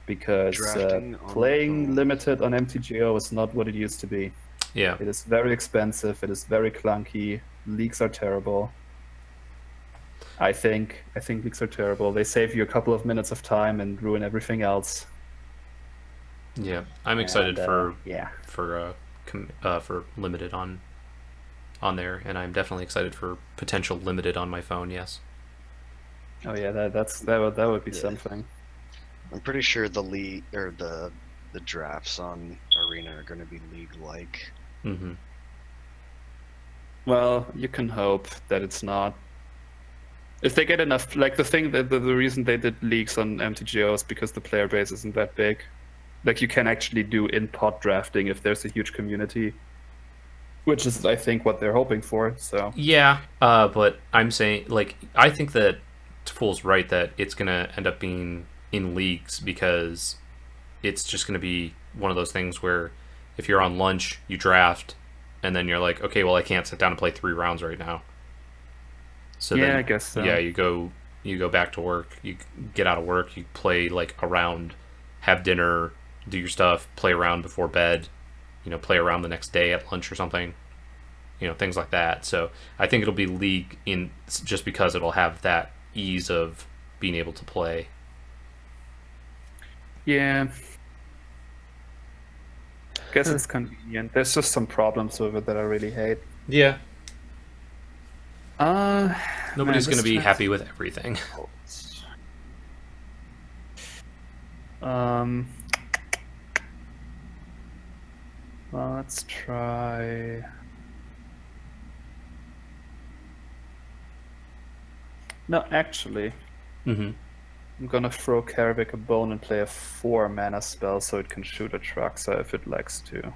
Because Drafting on playing the phone. Limited on MTGO is not what it used to be. Yeah. It is very expensive. It is very clunky. Leaks are terrible. I think leaks are terrible. They save you a couple of minutes of time and ruin everything else. Yeah, I'm excited And, for Limited on there, and I'm definitely excited for potential Limited on my phone. Yes. Oh yeah, that would be Yeah. something. I'm pretty sure the league or the drafts on Arena are going to be league-like. Mm-hmm. Well, you can hope that it's not. If they get enough, like the reason they did leagues on MTGO is because the player base isn't that big. Like, you can actually do in-pot drafting if there's a huge community, which is, I think, what they're hoping for. So Yeah, but I'm saying, like, I think that Fool's right that it's gonna end up being in leagues because it's just gonna be one of those things where if you're on lunch, you draft, and then you're like, okay, well, I can't sit down and play 3 rounds right now. So yeah, then, I guess so. yeah, you go back to work, you get out of work, you play like a round, have dinner, do your stuff, play around before bed, play around the next day at lunch or something, things like that. So I think it'll be league in just because it'll have that ease of being able to play. Yeah. Guess it's convenient. There's just some problems with it that I really hate. Yeah. man, Nobody's going to be this happy with everything. Well, let's try. No, actually, Mm-hmm. I'm gonna throw Karavik a bone and play a 4 mana spell so it can shoot Atraxa if it likes to.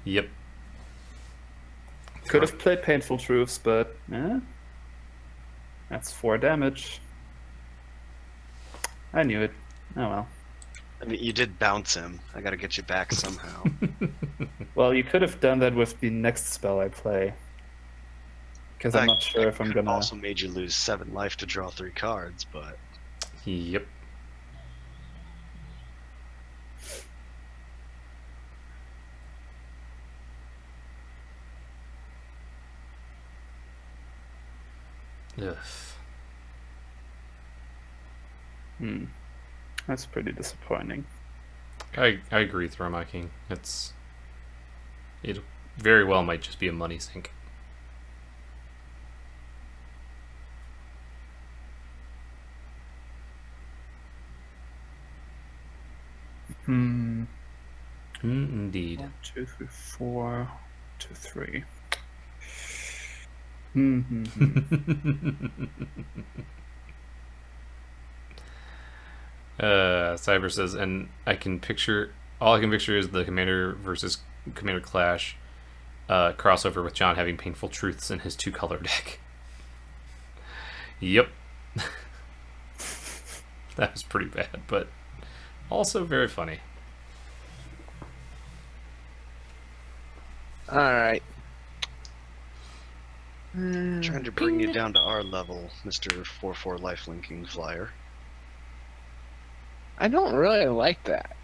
Yep. Could have played Painful Truths, but that's 4 damage. I knew it. Oh well. I mean, you did bounce him. I got to get you back somehow. Well, you could have done that with the next spell I play. Because I'm not sure if I'm gonna. Also made you lose 7 life to draw 3 cards, but Yep. Ugh. That's pretty disappointing. I agree, Throw My King. It very well might just be a money sink. Indeed. 1, 2, 3, 4, 2, 3. Cyber says, and all I can picture is the Commander versus Commander Clash crossover with John having Painful Truths in his 2-color deck. Yep. That was pretty bad, but also very funny. All right. Trying to bring you down to our level, Mr. 4/4 lifelinking flyer. I don't really like that.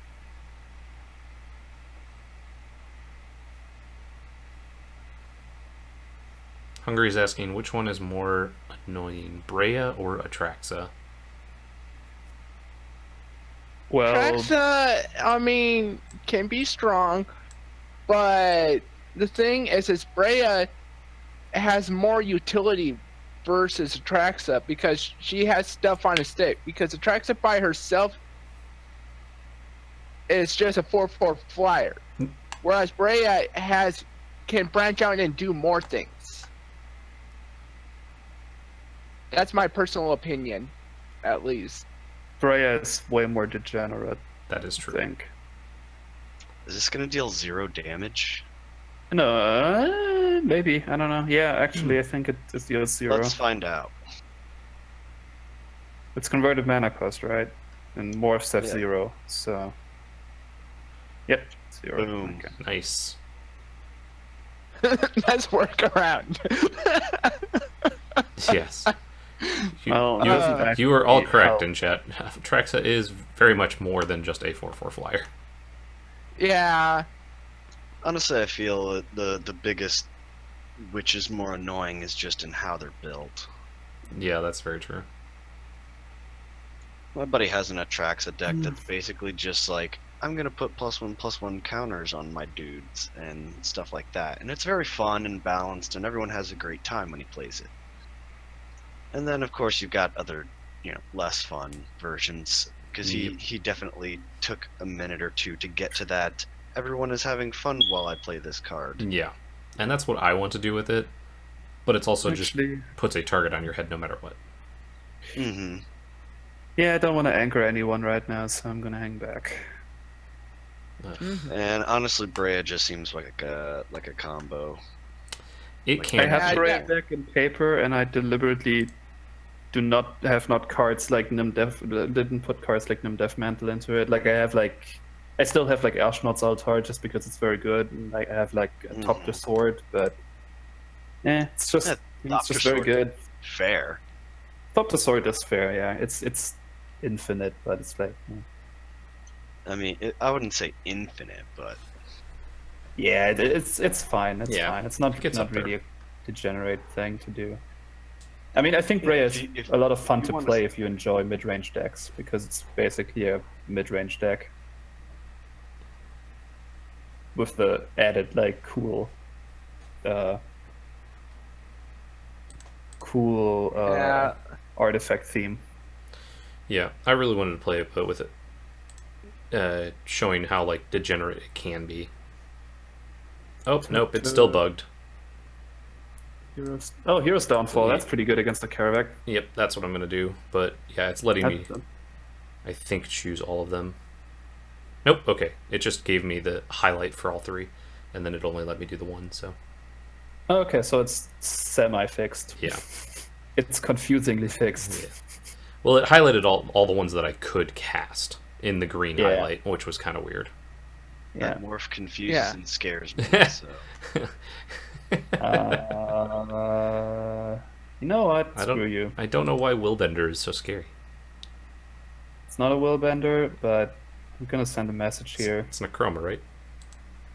Hungary's asking, which one is more annoying, Brea or Atraxa? Well, Atraxa, I mean, can be strong, but the thing is Brea has more utility versus Atraxa because she has stuff on a stick. Because Atraxa by herself is just a 4/4 flyer, whereas Brea can branch out and do more things. That's my personal opinion, at least. Freya is way more degenerate, That is I true. think. Is this gonna deal 0 damage? No, maybe. I don't know. Yeah, actually, I think it deals 0. Let's find out. It's converted mana cost, right? And morphs at Yeah. 0, so... Yep, 0. Boom. Okay. Nice. Let's work around. Yes. Well, it doesn't You are all actually correct help. in chat. Atraxa is very much more than just a 4/4 flyer. Yeah. Honestly, I feel that the biggest, which is more annoying, is just in how they're built. Yeah, that's very true. My buddy has an Atraxa deck that's basically just like, I'm gonna put +1/+1 counters on my dudes and stuff like that. And it's very fun and balanced, and everyone has a great time when he plays it. And then, of course, you've got other, less fun versions, because he definitely took a minute or two to get to that. Everyone is having fun while I play this card. Yeah. And that's what I want to do with it. But it's also Actually, just puts a target on your head no matter what. Mm-hmm. yeah, I don't want to anchor anyone right now, so I'm gonna hang back. And honestly, Brea just seems like a combo. It Like, can I have be. Brea deck in paper, and I deliberately have cards like didn't put cards like Nim Mantle into it. Like I still have like Ashnod's Altar just because it's very good, and like I have like a Top the Sword, but it's just Top the very Sword. good. Fair. Top the Sword is fair, yeah. It's infinite, but it's like I mean, I wouldn't say infinite, but yeah, it's fine. It's Yeah, fine. It's not it gets up really a degenerate thing to do. I mean, I think Brea is if a lot of fun you to wanna play if you enjoy mid-range decks, because it's basically a mid-range deck with the added like cool Yeah. artifact theme. Yeah, I really wanted to play it, but with it showing how like degenerate it can be. Oh nope, it's still bugged. Hero's Downfall. That's pretty good against the Karavak. Yep, that's what I'm gonna do. But yeah, it's letting me, That- I think, choose all of them. Nope. Okay, it just gave me the highlight for all 3, and then it only let me do the one. So Okay, so it's semi-fixed. yeah. It's confusingly fixed. Yeah. Well, it highlighted all the ones that I could cast in the green Yeah. highlight, which was kind of weird. Yeah. that morph confuses Yeah. and scares me. So. You know what? I don't- Screw you. I don't know why Willbender is so scary. It's not a Willbender, but I'm gonna send a message here. It's Necroma, right?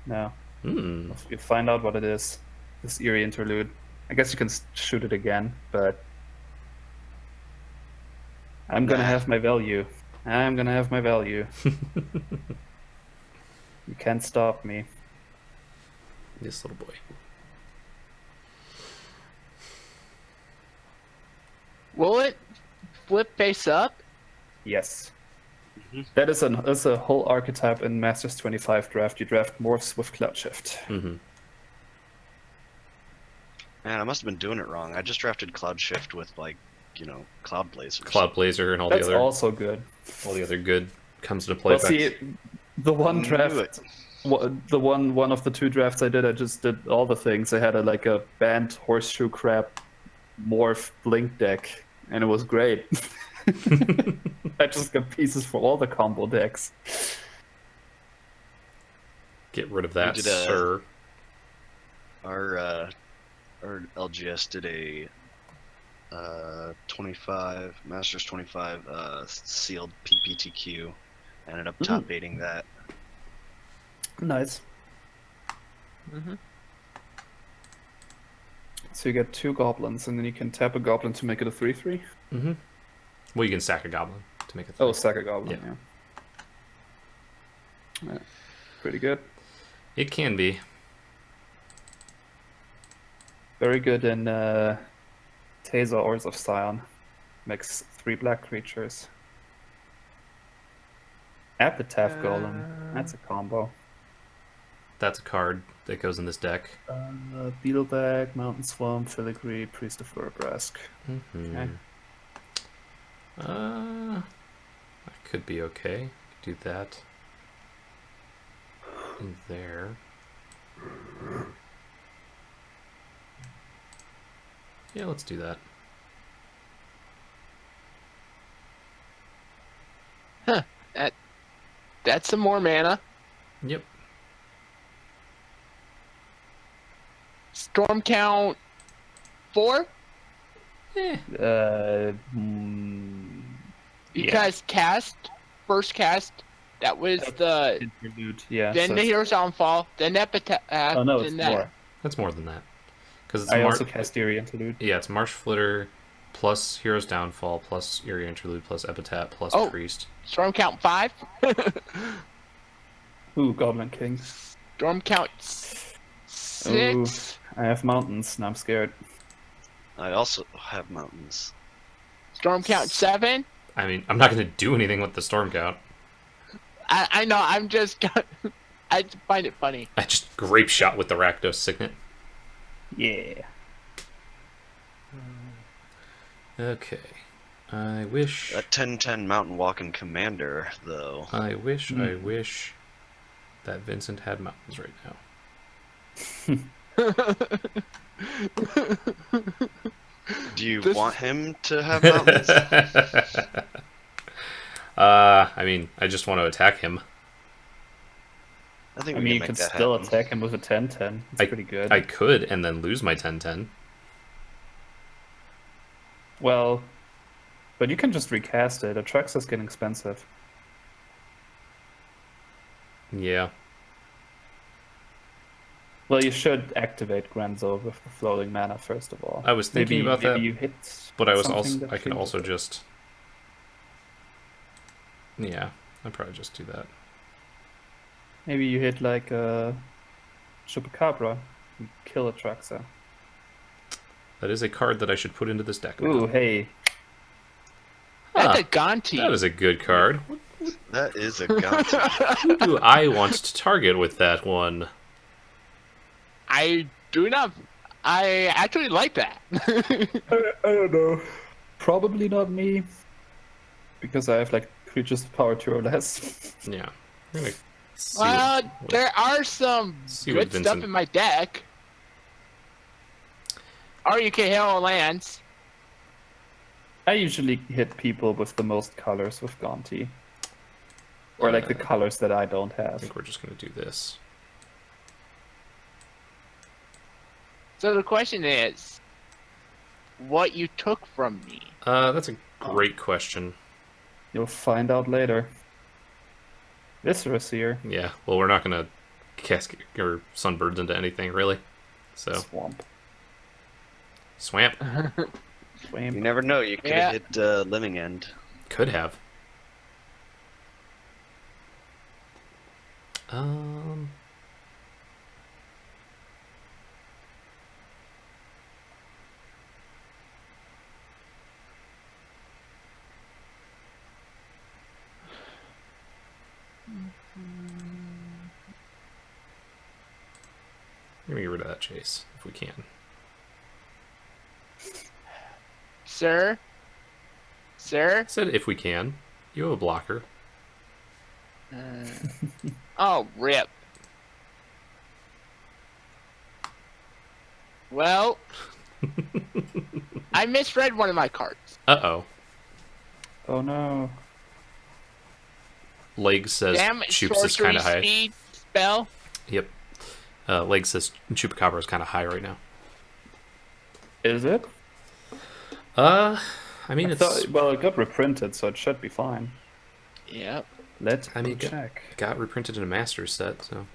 No, Hmm. you find out what it is. This eerie interlude. I guess you can shoot it again, but I'm gonna Nah. have my value. I'm gonna have my value. You can't stop me. This little boy. Will it flip face up? Yes. Mhm. That's a whole archetype in Masters 25 draft. You draft morphs with Cloud Shift. Mm-hmm. Man, I must have been doing it wrong. I just drafted Cloud Shift with like, Cloud Blazers. Cloud Blazer and all That's the other also good. good comes into play. Well, see, the one Knew draft, it. the one of the two drafts I did, I just did all the things. I had a band horseshoe crab morph blink deck, and it was great. I just got pieces for all the combo decks. Get rid of that, did sir. Our LGS did a 25 Masters 25 sealed PPTQ. Ended up top 8ing that. Nice. Mm-hmm. So you get 2 goblins, and then you can tap a goblin to make it a 3/3. Mm-hmm. Well, you can sack a goblin to make it. Oh, sack a goblin. Yeah. Yeah. Pretty good. It can be. Very good in Taser Ores of Scion. Makes 3 black creatures. Epitaph Golem. That's a combo. That's a card that goes in this deck. Beetlebag, Mountain Swamp, Filigree, Priest of Furbrask. Mm-hmm. Okay. That could be okay. Do that. In there. Yeah, let's do that. That's some more mana. Yep. Storm count 4? Eh. You Yeah. guys first cast. That was the Interlude. Yeah. then so the it's- Hero's Downfall, then Epitaph. Oh no, it's then that. more. That's more than that. Because it's I also cast Eerie Interlude. Yeah, it's Marsh Flitter plus Hero's Downfall plus Eerie Interlude plus Epitaph plus Oh. Priest. Storm count 5. Ooh, Goblin King. Storm count 6. I have mountains, and I'm scared. I also have mountains. Storm count 7. I mean, I'm not going to do anything with the storm count. I know. I'm just. I find it funny. I just grape shot with the Rakdos Signet. Yeah. Okay. I wish. That 10/10 Mountain Walking Commander, though. I wish that Vincent had mountains right now. Do you This- want him to have mountains? I mean, I just want to attack him. I think I we mean, you can can make that still happen. attack him with a 10/10. It's pretty good. I could and then lose my 10/10. Well, but you can just recast it. Atraxa's getting expensive. Yeah. Well, you should activate Grenzo with the floating mana first of all. I was thinking about that, Maybe you hit. But I was something also that I can changes also it. just Yeah, I'd probably just do that. Maybe you hit like a Chupacabra and kill Atraxa. That is a card that I should put into this deck. Ooh, hey. That's Huh, a Gonti. that is a good card. That is a gun. Who do I want to target with that one? I do not. I actually like that. I don't know. Probably not me. Because I have like creatures of power 2 or less. Yeah. I'm gonna see Well, what- there are some see what good stuff Vincent- in my deck. Or you can hero lands. I usually hit people with the most colors with Gonti. Or like the colors that I don't I have. think we're just gonna do this. So the question is, what you took from me? That's a great question. You'll find out later. Viscerous here. Yeah. Well, we're not gonna cast or sunbirds into anything really. So Swamp. swamp. You Swamp. never know. You could Yeah. have hit Living End. Could have. Let me get rid of that chase if we can. Sir? Sir? I said if we can. You have a blocker. Oh, rip. Well, I misread one of my cards. Uh-oh. Oh no. Legs says Damn, Choops is kind sorcery of high. speed spell. Yep. Legs says Chupacabra is kind of high right now. Is it? I mean, Well, it got reprinted, so it should be fine. Yep. Let's it check. got reprinted in a Masters set, so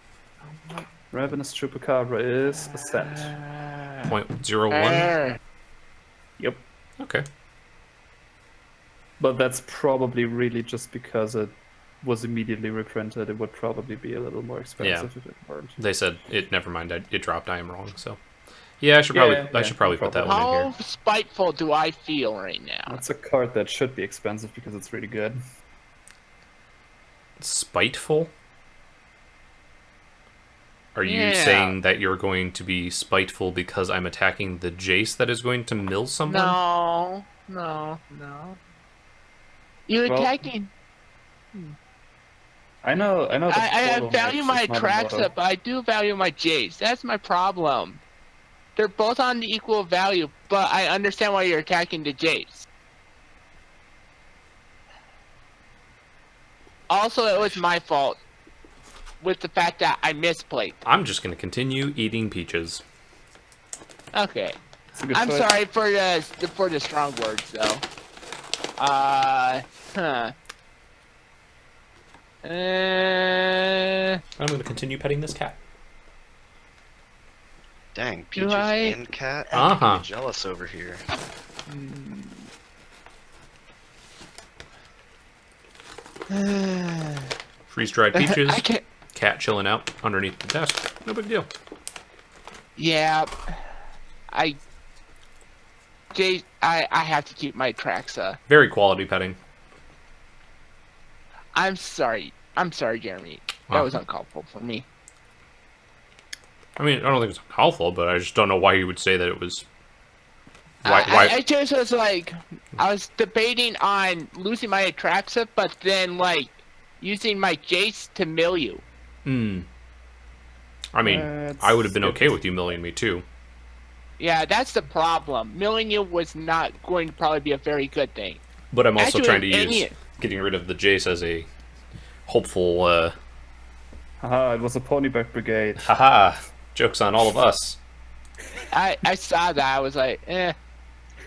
Ravenous Chupacabra is a set. 0.01. Yep. Okay. But that's probably really just because it was immediately reprinted. It would probably be a little more expensive if it weren't. They said it. Never mind. It dropped. I am wrong. So, yeah, I should probably put that one in How here. spiteful do I feel right now? That's a card that should be expensive because it's really good. Spiteful? Are you Yeah. saying that you're going to be spiteful because I'm attacking the Jace that is going to mill someone? No. You Well, attacking? I know. I value my Atraxa, but I do value my Jace. That's my problem. They're both on the equal value, but I understand why you're attacking the Jace. Also, it was my fault with the fact that I misplayed. I'm just going to continue eating peaches. Okay. good I'm choice. sorry for the strong words, though. I'm going to continue petting this cat. Dang, Peaches I- and Cat. Uh-huh. I'm jealous over here. Freeze-dried peaches. I can't. Cat chilling out underneath the desk. No big deal. Yeah, I have to keep my Atraxa. Very quality petting. I'm sorry, Jeremy. That was uncalled for me. I mean, I don't think it's uncallful, but I just don't know why you would say that it was. I just was like, I was debating on losing my Atraxa, but then like using my Jace to mill you. I mean, I would have been okay with you milling me too. Yeah, that's the problem. Milling you was not going to probably be a very good thing. But I'm also Actually, trying to use getting rid of the Jace as a hopeful. Haha, it was a Ponyback Brigade. Haha! Joke's on all of us. I saw that. I was like, eh.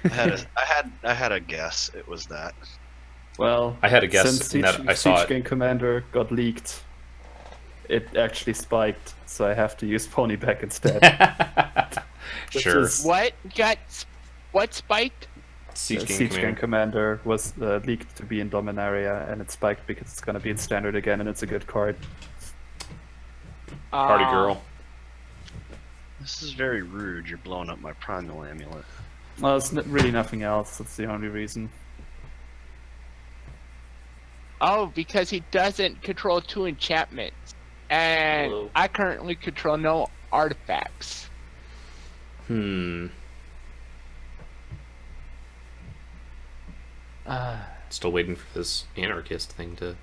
I had a guess. It was that. Well, I had a guess since in that I saw Siege it. Gang Commander got leaked, it actually spiked, so I have to use Ponyback instead. Sure. is- What spiked? Siege Gang Siege Gang Commander. Commander was leaked to be in Dominaria, and it spiked because it's going to be in Standard again, and it's a good card. Party girl. This is very rude. You're blowing up my primal amulet. Well, it's really nothing else. That's the only reason. Oh, because he doesn't control 2 enchantments. And Hello. I currently control no artifacts. Still waiting for this anarchist thing to.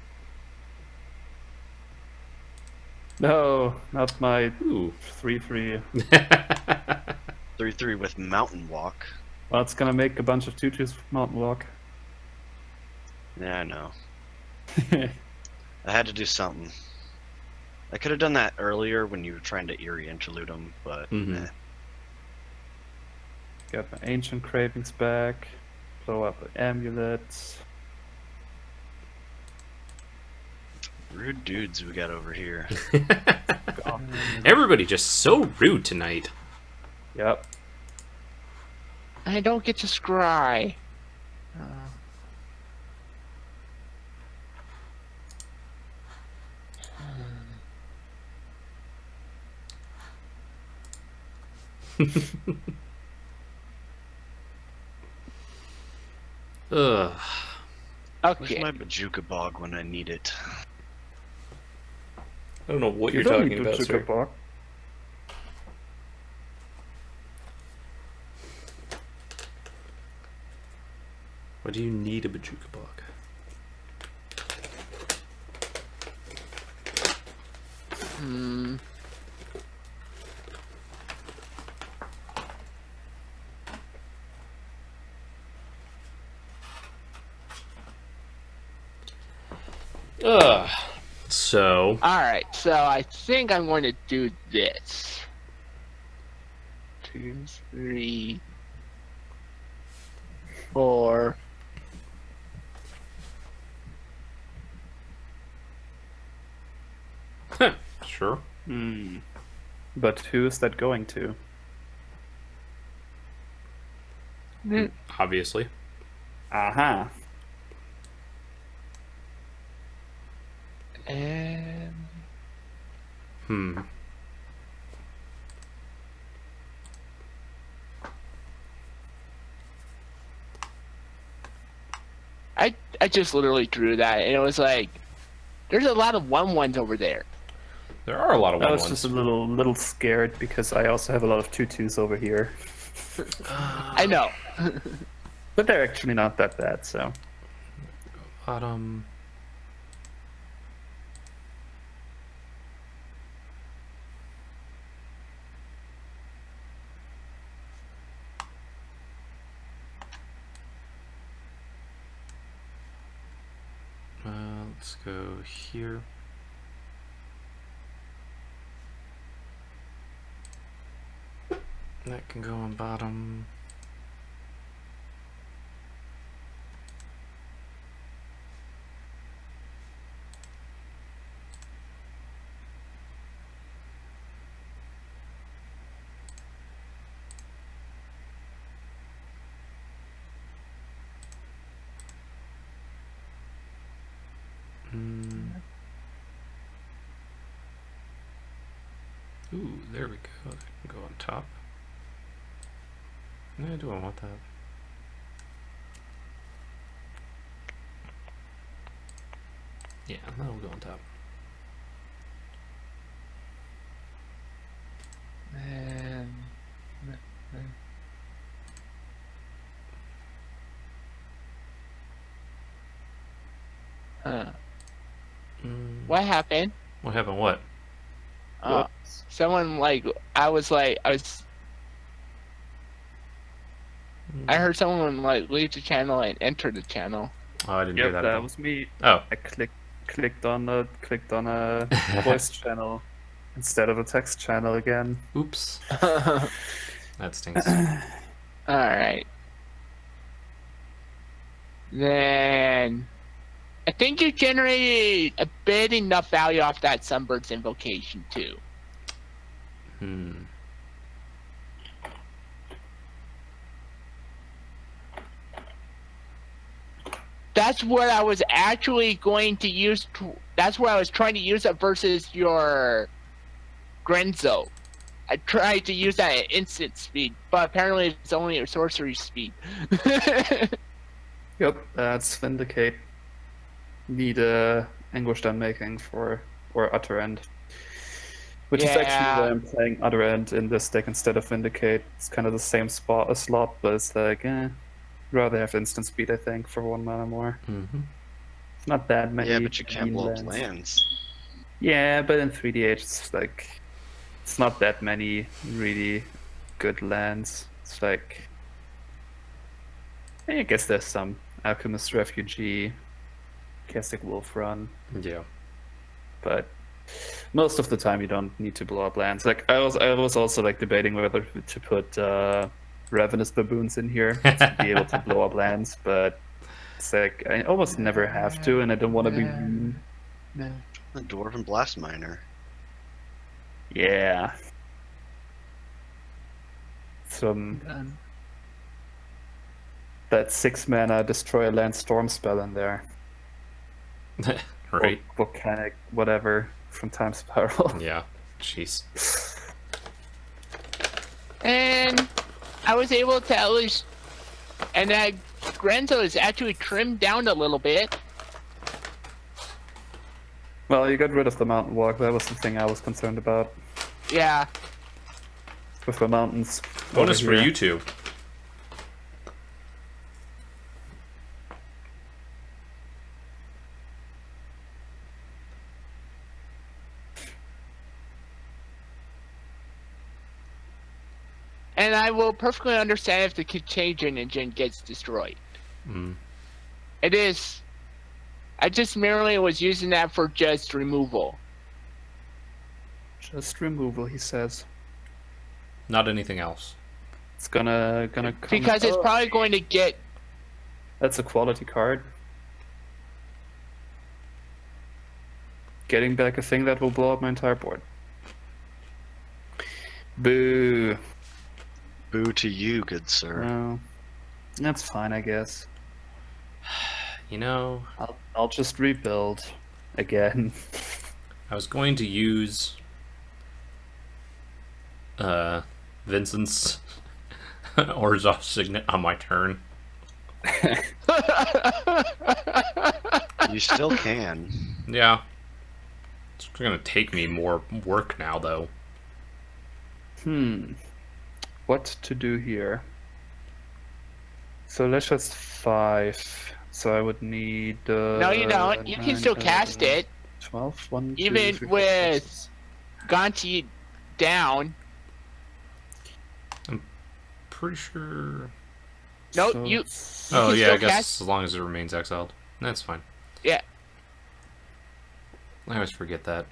No, not my Ooh. 3/3. 3/3 with Mountain Walk. Well, it's going to make a bunch of 2/2s with Mountain Walk. Yeah, I know. I had to do something. I could have done that earlier when you were trying to Eerie Interlude him, but Mhm. eh. Got my Ancient Cravings back. Blow up an amulet. Rude dudes we got over here. Everybody just so rude tonight. Yep. I don't get to scry. Ugh. Where's Okay. my Bajuka Bog when I need it? I don't know what You you're don't talking need about, to sir. Bog. Why do you need a Bajuka Bog? Hmm. Ugh. So, All right. So I think I'm going to do this. 2, 3, 4. sure. Hmm. But who is that going to? Obviously. Aha. And Hmm. I just literally drew that, and it was like, there's a lot of 1/1s over there. There are a lot of I one was just a little scared because I also have a lot of 2/2s over here. I know. But they're actually not that bad, so. Bottom. Let's go here. That can go on bottom. Ooh, there we go. That can go on top. No, do I want that? Yeah, that'll go on top. And what happened? What happened? What? Whoops. Someone I was I heard someone leave the channel and enter the channel. Oh, I didn't hear Yep, that at that all. was me. Oh. I clicked on a voice channel instead of a text channel again. Oops. That stinks. All right. Then I think you generated a bit enough value off that Sunbird's invocation too. That's what I was actually going to use. That's where I was trying to use it versus your Grenzo. I tried to use that at instant speed, but apparently it's only at sorcery speed. Yep, that's Vindicate. Need Anguished Unmaking or Utter End. Which is actually why I'm playing Utter End in this deck instead of Vindicate. It's kind of the same slot, but it's like, rather have instant speed, I think, for 1 mana more. Mm-hmm. It's not that many. Yeah, but you can't blow up lands. lands. Yeah, but in 3DH, it's not that many really good lands. It's like, I guess there's some Alchemist Refugee, Kestic Wolf Run, Yeah. but most of the time you don't need to blow up lands. Like I was also like debating whether to put Ravenous Baboons in here to be able to blow up lands, but it's like I almost never have to, and I don't want to be mean. The Dwarven Blast Miner. Yeah. That 6 mana destroy a land storm spell in there. Right. Or volcanic, whatever, from Time Spiral. Yeah. Jeez. And I was able to at least, and that Grenzo is actually trimmed down a little bit. Well, you got rid of the mountain walk. That was the thing I was concerned about Yeah. with the mountains. Bonus over for here. you two. And I will perfectly understand if the contagion engine gets destroyed. Mm. It is. I just merely was using that for just removal. Just removal, he says. Not anything else. It's gonna come. Because it's Oh, probably going to get. That's a quality card. Getting back a thing that will blow up my entire board. Boo. Boo to you, good sir. No. That's fine, I guess. You know, I'll just rebuild again. I was going to use Vincent's Orzhov signet on my turn. You still can. Yeah. It's gonna take me more work now, though. What to do here? So Alesha's 5. So I would need. No, you don't. You can still cast it. 12? 1, 2, Even 3, 4, 5, with 6. Gonti down. Pretty sure. No, So you. it's- Oh can yeah, I still guess cast- as long as it remains exiled, that's fine. Yeah. I always forget that.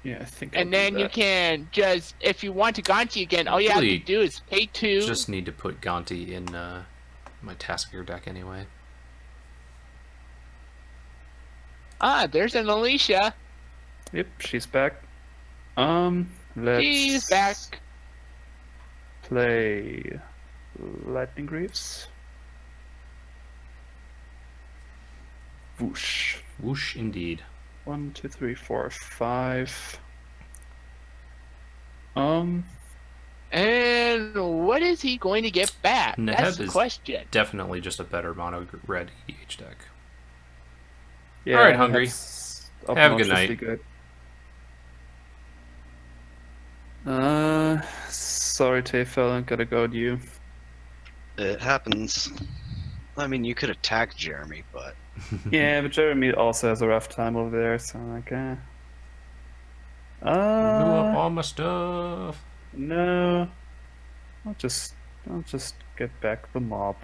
Yeah, I think. And I'll do then you that. can just, if you want to Gonti again, all you have to Really do is pay 2. Just need to put Gonti in my task gear deck anyway. Ah, there's an Alesha. Yep, she's back. Let's She's back. play Lightning Greaves. Whoosh. Whoosh, indeed. 1, 2, 3, 4, 5. And what is he going to get back? Neheb That's the is- question. Definitely just a better mono red EDH deck. Yeah, Alright, Hungry. that's Have a good obnoxiously night. Good. Sorry, Tefel, I gotta go with you. It happens. I mean, you could attack Jeremy, but Yeah, but Jeremy also has a rough time over there, so like, Blew up all my stuff. no. I'll just get back the mob.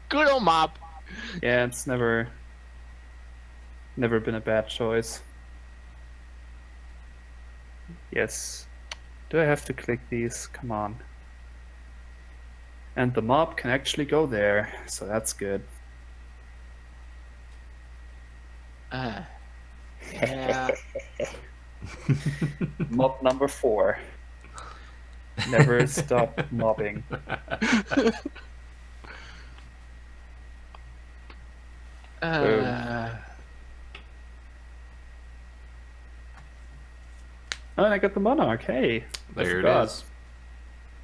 Good old mop. Yeah, it's never been a bad choice. Yes. Do I have to click these? Come on. And the mob can actually go there, so that's good. Yeah. Mob number 4. Never stop mobbing. Oh, and I got the monarch. Hey, I There it forgot. is.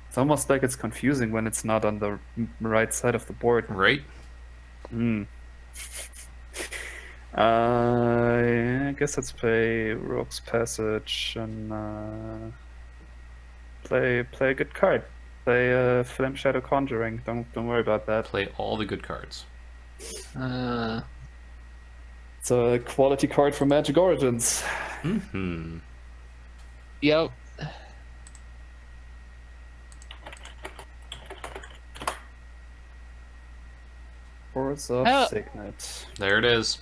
It's almost like it's confusing when it's not on the right side of the board. Right? Hmm. I guess let's play Rogue's Passage and play a good card. Play Flame Shadow Conjuring. Don't worry about that. Play all the good cards. It's a quality card for Magic Origins. Mm-hmm. Yep. Force of Oh. Signet. There it is.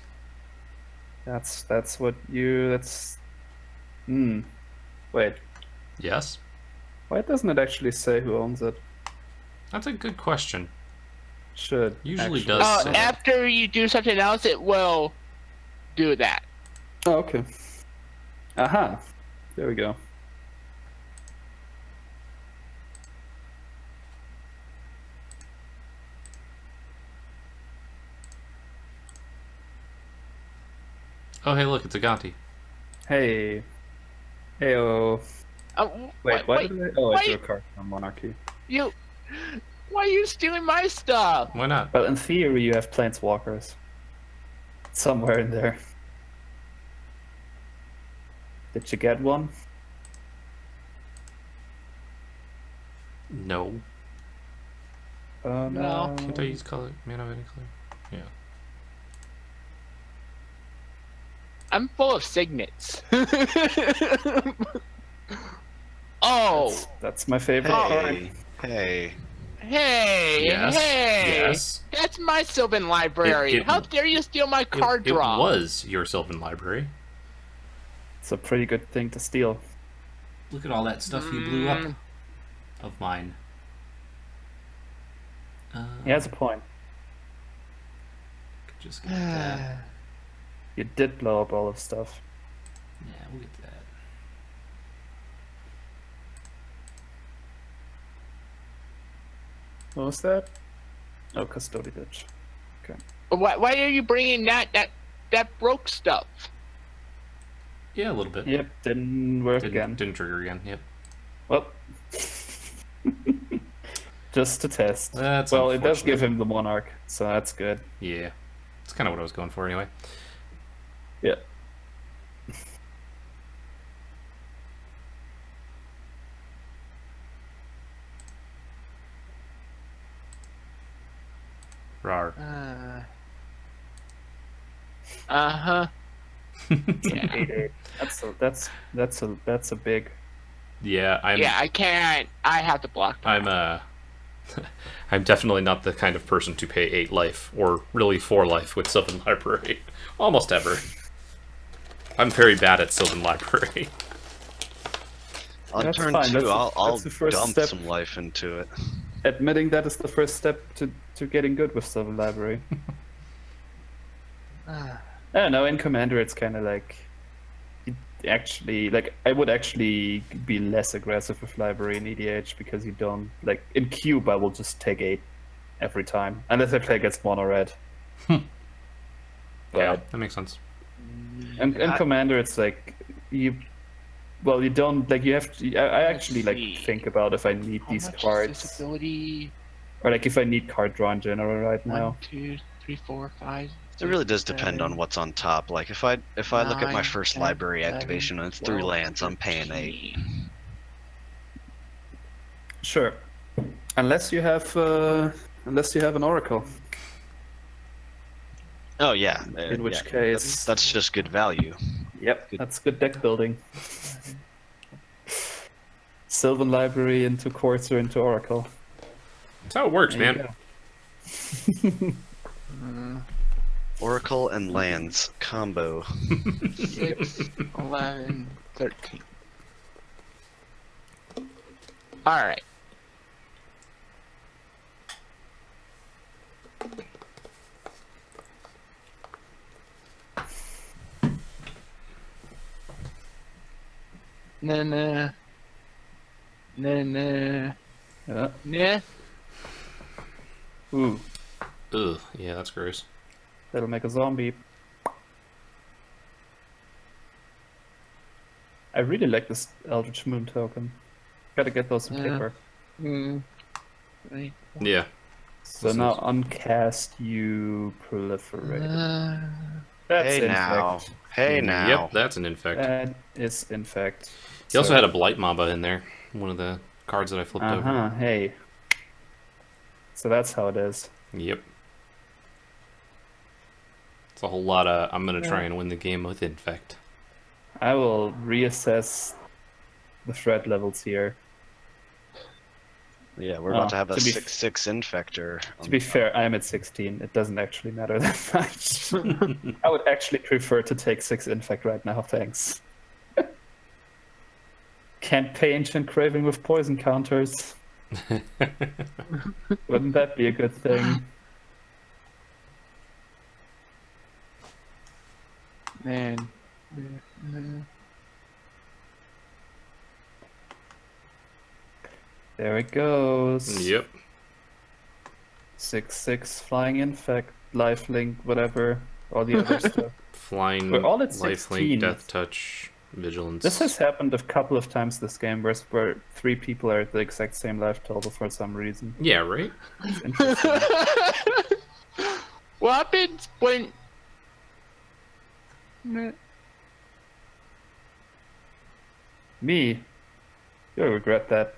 That's what you. That's. Wait. Yes? Why doesn't it actually say who owns it? That's a good question. Should Usually actually. does say. After you do something else, it will do that. Oh, okay. Aha. There we go. Oh, hey, look, it's a Gonti. Hey. Heyo. Wait, why did I? Oh, I why- drew a card from Monarchy. You, why are you stealing my stuff? Why not? Well, in theory, you have Planeswalkers. Somewhere in there. Did you get one? No. Oh no. Can't I use color? Man of any color? Yeah. I'm full of signets. Oh, That's my favorite card. Hey. hey, Yes. hey! Yes. That's my Sylvan library. It- How dare you steal my card It draw? was your Sylvan library. It's a pretty good thing to steal. Look at all that stuff you blew up Mm. of mine. He has a point. Could just get that. You did blow up all of stuff. Yeah, we'll get that. What was that? Oh, Custody Ditch. Why are you bringing that broke stuff? Yeah, a little bit. Yep, didn't work again. Didn't trigger again. Yep. Well, just to test. That's well, it does unfortunate. give him the Monarch, so that's good. Yeah. That's kind of what I was going for anyway. Yeah. Rar. Uh-huh. Yeah. That's a big. Yeah, Yeah, I can't. I have to block them. I'm definitely not the kind of person to pay 8 life, or really 4 life with Sylvan Library. Almost ever. I'm very bad at Sylvan Library. On That's turn fine, 2, that's the- I'll that's the first dump step. some life into it. Admitting that is the first step to getting good with Sylvan Library. I don't know, in Commander it's kind of like... I would actually be less aggressive with Library in EDH because you don't... Like, in Cube I will just take 8 every time. Unless I play against Mono Red. Yeah, But that makes sense. in Commander it's like... You don't... Like, you have to... I actually, like, see. think about if I need How these much is cards. this ability? Or, like, if I need card draw in general right 1, now. 2, 3, 4, 5. It really does depend on what's on top. Like if I look at my 9, first 10, library 11, activation and it's 3 12, lands, I'm paying 8. 13. Sure. Unless you have an Oracle. Oh yeah. In which yeah, case- that's just good value. Yep, Good. that's good deck building. Sylvan Library into Quartz or into Oracle. That's how it works, There you man. go. Oracle and lands combo. 6, 11, 13. Alright. Nah. Yeah. Nah. Ooh, Ugh, yeah, that's gross. that'll make a zombie. I really like this Eldritch Moon token. Gotta get those in Yeah. paper. Right. Yeah. So This now is- uncast you proliferate. That's Hey now. infect. Hey now. Yep, that's an infect. That is infect. He also had a Blight Mamba in there. One of the cards that I flipped over. Uh-huh, hey. So that's how it is. Yep. It's a whole lot of, I'm going to try and win the game with infect. I will reassess the threat levels here. Yeah, we're about to have a to be- 6/6 infector. To be fair, I am at 16. It doesn't actually matter that much. I would actually prefer to take 6 infect right now, thanks. Can't pay Ancient Craving with poison counters. Wouldn't that be a good thing? Man. There it goes. Yep. 6/6 flying infect, lifelink, whatever, all the other stuff. Flying, We're all at lifelink, 16. death touch. Vigilance. This has happened a couple of times this game, where 3 people are at the exact same life total for some reason. Yeah, right? It's interesting. What happens when? Me? You'll regret that.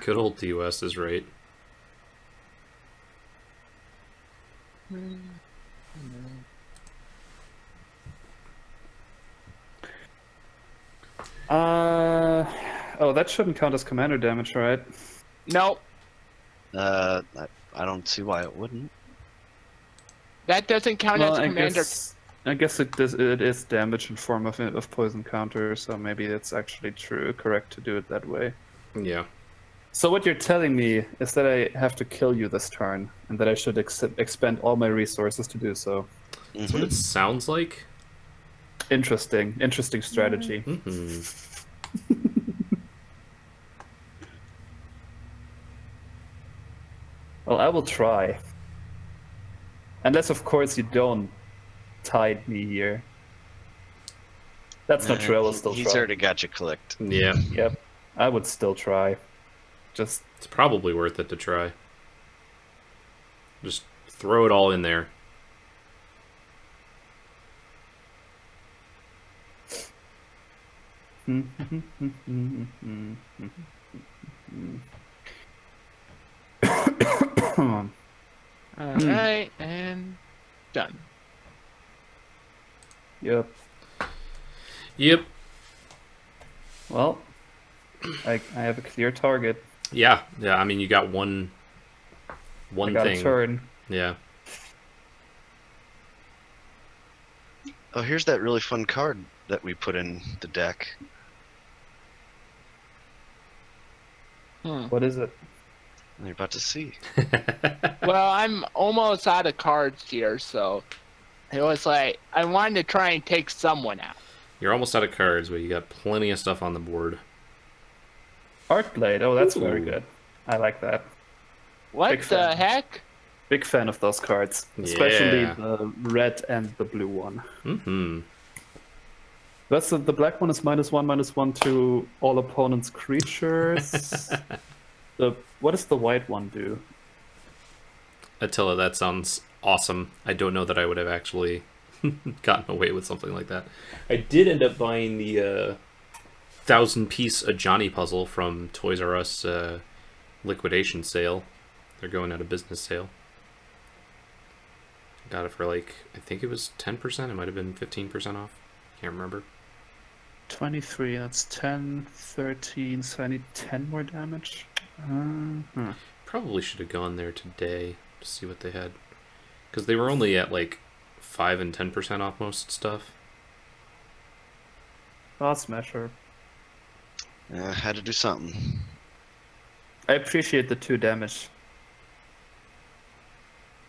Good old DOS is right. Oh, that shouldn't count as commander damage, right? Nope, I don't see why it wouldn't. that doesn't count as commander. I guess it is damage in form of poison counter, so maybe it's actually correct to do it that way. Yeah. So what you're telling me is that I have to kill you this turn, and that I should expend all my resources to do so. That's what it sounds like. Interesting strategy. Well, I will try. Unless, of course, you don't tide me here. That's not true, I will still He's try. already got you clicked. Yeah. Yep, I would still try. Just It's probably worth it to try. Just throw it all in there. Alright, and done. Yep. Yep. Well, I have a clear target. Yeah. Yeah. I mean, you got one I got thing. a turn. Yeah. Oh, here's that really fun card that we put in the deck. What is it? You're about to see. Well, I'm almost out of cards here, so it was like I wanted to try and take someone out. You're almost out of cards, but you got plenty of stuff on the board. Art Blade. Oh, that's very Ooh. good. I like that. What Big the fan. heck? Big fan of those cards, especially Yeah. the red and the blue one. Mm-hmm. That's the black one is -1/-1 to all opponents' creatures. What does the white one do? Attila, that sounds awesome. I don't know that I would have actually gotten away with something like that. I did end up buying the 1,000-piece Ajani puzzle from Toys R Us liquidation sale. They're going out of business sale. Got it for like, I think it was 10%. It might have been 15% off. Can't remember. 23, that's 10, 13, so I need 10 more damage. Probably should have gone there today to see what they had. Because they were only at like 5 and 10% off most stuff. Boss Smasher. Had to do something. I appreciate the 2 damage.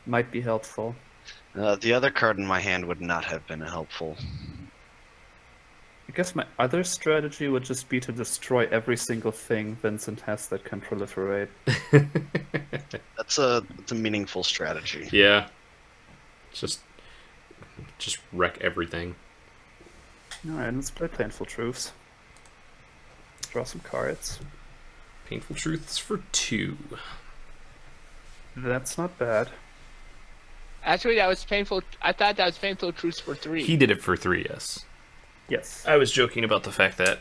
Might be helpful. The other card in my hand would not have been helpful. I guess my other strategy would just be to destroy every single thing Vincent has that can proliferate. That's a meaningful strategy. Yeah. Just wreck everything. Alright, let's play Painful Truths. Draw some cards. Painful Truths for 2. That's not bad. Actually, that was painful. I thought that was painful truths for 3. He did it for 3, yes. Yes. I was joking about the fact that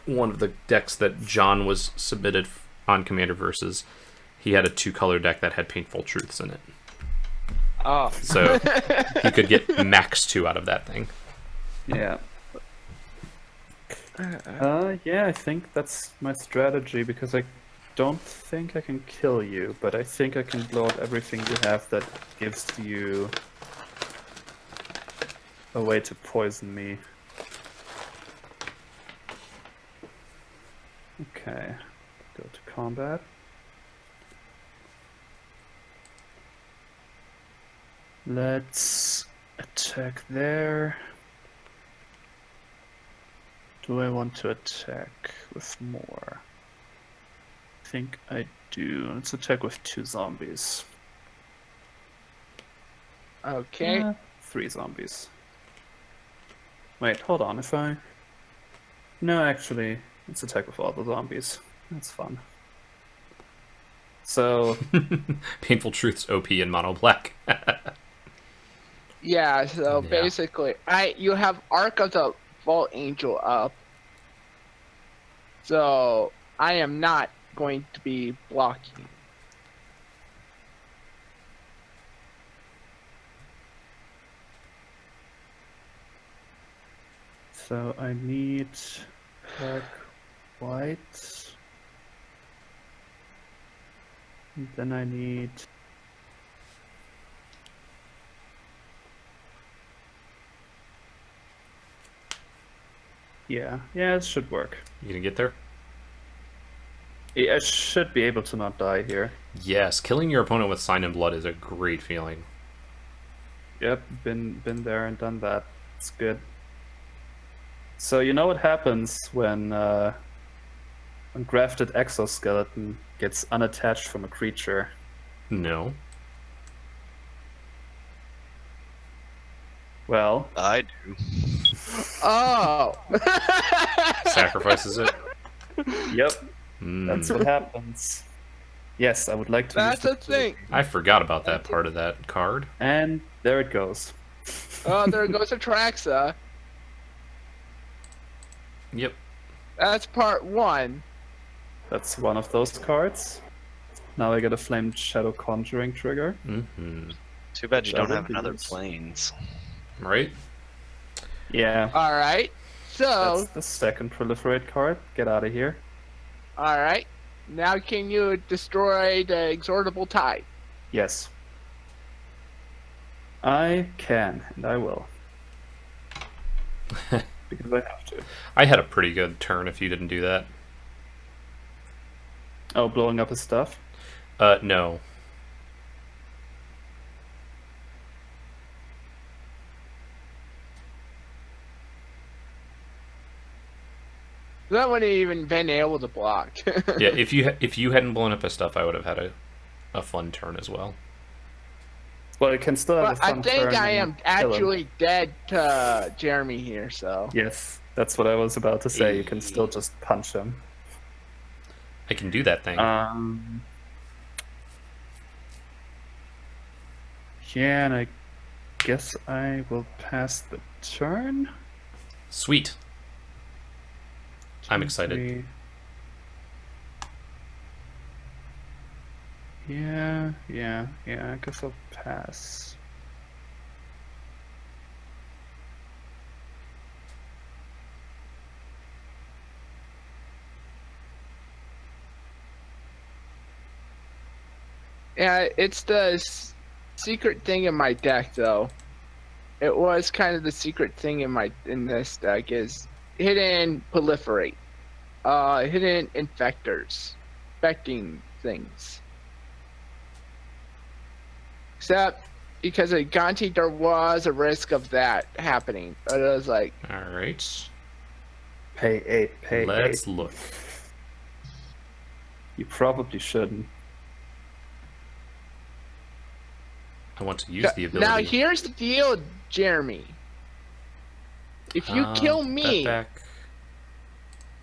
one of the decks that John was submitted on Commander Versus, he had a 2-color deck that had Painful Truths in it. Oh. So he could get max 2 out of that thing. Yeah. Yeah, I think that's my strategy, because I don't think I can kill you, but I think I can blow up everything you have that gives you a way to poison me. Okay, go to combat. Let's attack there. Do I want to attack with more? I think I do. Let's attack with 2 zombies. Okay. 3 zombies. Wait, hold on. If I... No, actually, let's attack with all the zombies. That's fun. So, Painful Truth's OP in mono black. Yeah, so Yeah. basically, you have Arc of the Vault Angel up. So, I am not going to be blocking. so I need black, white. And then I need... Yeah, it should work. You gonna get there? I should be able to not die here. Yes, killing your opponent with Sign in Blood is a great feeling. Yep, been there and done that. It's good. So you know what happens when grafted exoskeleton gets unattached from a creature? No. Well, I do. Oh! Sacrifices it. yep, Mm. that's what happens. Yes, I would like to. That's use a thing. I forgot about that part of that card. And there it goes. Oh, there goes Atraxa. Yep. That's part 1. That's one of those cards. Now I get a Flamed Shadow Conjuring trigger. Mm-hmm. Too bad you That don't would have be another nice. planes. Right? Yeah, Alright. So, that's the second proliferate card. Get out of here. alright. Now can you destroy the Exorbital Tide? Yes. I can, and I will. Because I have to. I had a pretty good turn if you didn't do that. Oh, blowing up his stuff? No. That wouldn't even been able to block. Yeah, if you hadn't blown up his stuff, I would have had a fun turn as well. Well, it can still have But a I fun think turn I and am kill him. actually dead to Jeremy here, so. Yes, that's what I was about to say. You can still just punch him. I can do that thing. Yeah, and I guess I will pass the turn. Sweet. I'm excited. Three. Yeah, I guess I'll pass. Yeah, it's the secret thing in my deck, though. It was kind of the secret thing in this deck is hidden proliferate, hidden infectors, infecting things. Except because of Gonti, there was a risk of that happening. But it was like, All right. Pay 8, pay Let's 8. look. You probably shouldn't. I want to use the ability. now here's the deal, Jeremy. If you kill Put me, that back.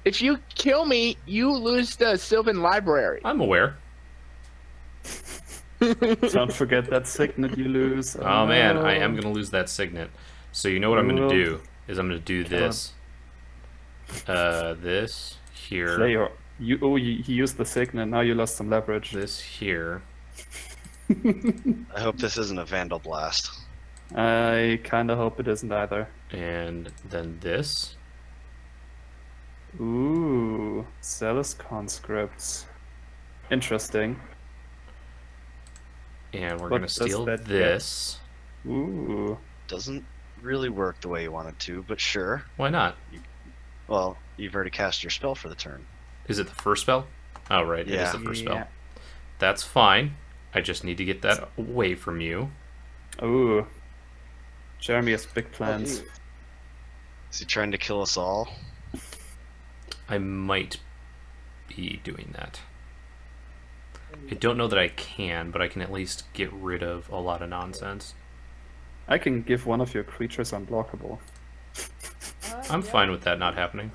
if you kill me, you lose the Sylvan Library. I'm aware. Don't forget that signet you lose. Oh man, I no. am gonna lose that signet. So you know what I'm gonna Well, do is I'm gonna do kill him. this. This here. Play your. He used the signet. Now you lost some leverage. This here. I hope this isn't a Vandal Blast. I kind of hope it isn't either. And then this. Ooh, Zealous Conscripts. Interesting. And we're What gonna does steal that get? this. Ooh. Doesn't really work the way you want it to, but sure. Why not? Well, you've already cast your spell for the turn. Is it the first spell? Oh right, it is Yeah. the first Yeah. spell. That's fine. I just need to get that away from you. Ooh. Jeremy has big plans. Is he trying to kill us all? I might be doing that. I don't know that I can, but I can at least get rid of a lot of nonsense. I can give one of your creatures unblockable. I'm fine with that not happening.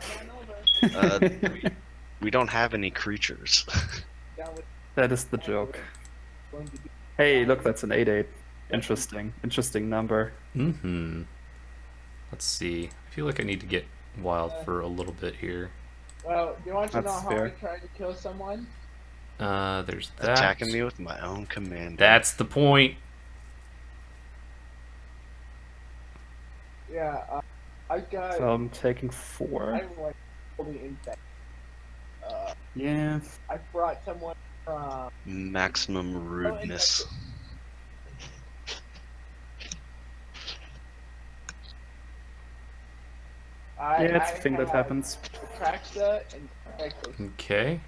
We don't have any creatures. That is the joke. Hey, look, that's an 8/8. Interesting number. Mm-hmm. Let's see. I feel like I need to get wild for a little bit here. Well, you want to know That's how fair. I tried to kill someone? There's that. Attacking me with my own command. That's the point. Yeah, I got. So I'm taking 4. I'm like fully infected. Yeah. I brought someone from. Maximum rudeness. I, Yeah, it's I a thing that had happens. Atraxa and Praetors. Okay.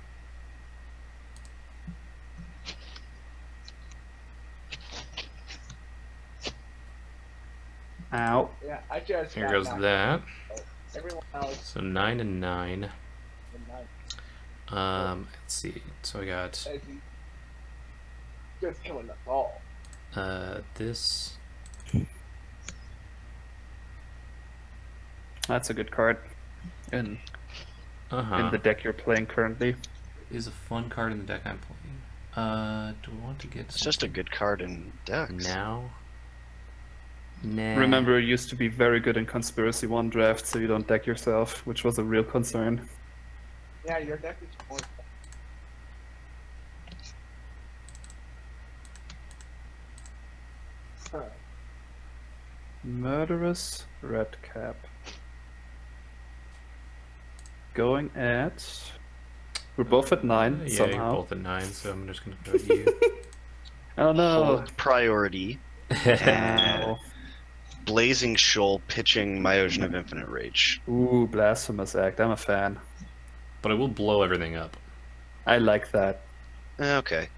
Ow. Yeah, I just. Here got goes knocked that. out. Everyone else. So 9 and 9. And nine. Let's see. So I got As he just killing us all. this. That's a good card. In the deck you're playing currently. Is a fun card in the deck I'm playing. Do I want to get It's just a good card in decks. now? Nah. Remember, it used to be very good in Conspiracy 1 draft, so you don't deck yourself, which was a real concern. Yeah, your deck is more. Huh. Murderous Red Cap. Going at... We're both at 9 Yeah, somehow. you're both at 9, so I'm just gonna go at you. Oh no! Hold priority. Ow. Blazing Shoal pitching my Ocean of Infinite Rage. Ooh, Blasphemous Act. I'm a fan. But I will blow everything up. I like that. Okay.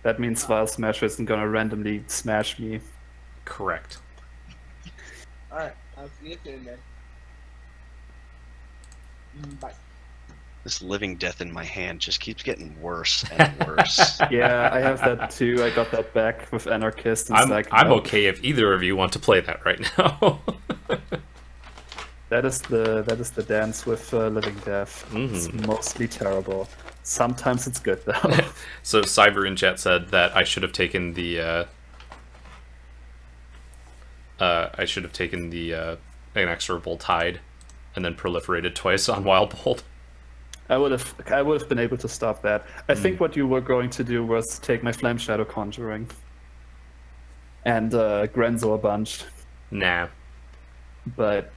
That means Vial Smasher isn't gonna randomly smash me. Correct. Alright, I'll see you soon then. Bye. This living death in my hand just keeps getting worse and worse. Yeah, I have that too. I got that back with Anarchist and I'm nope. okay if either of you want to play that right now. That is the dance with Living Death. It's mostly terrible. Sometimes it's good though. So Cyber in chat said that I should have taken the inexorable tide and then proliferated twice on Wild Bolt. I would have been able to stop that. I think what you were going to do was take my Flame Shadow Conjuring and Grenzo a bunch. Nah. But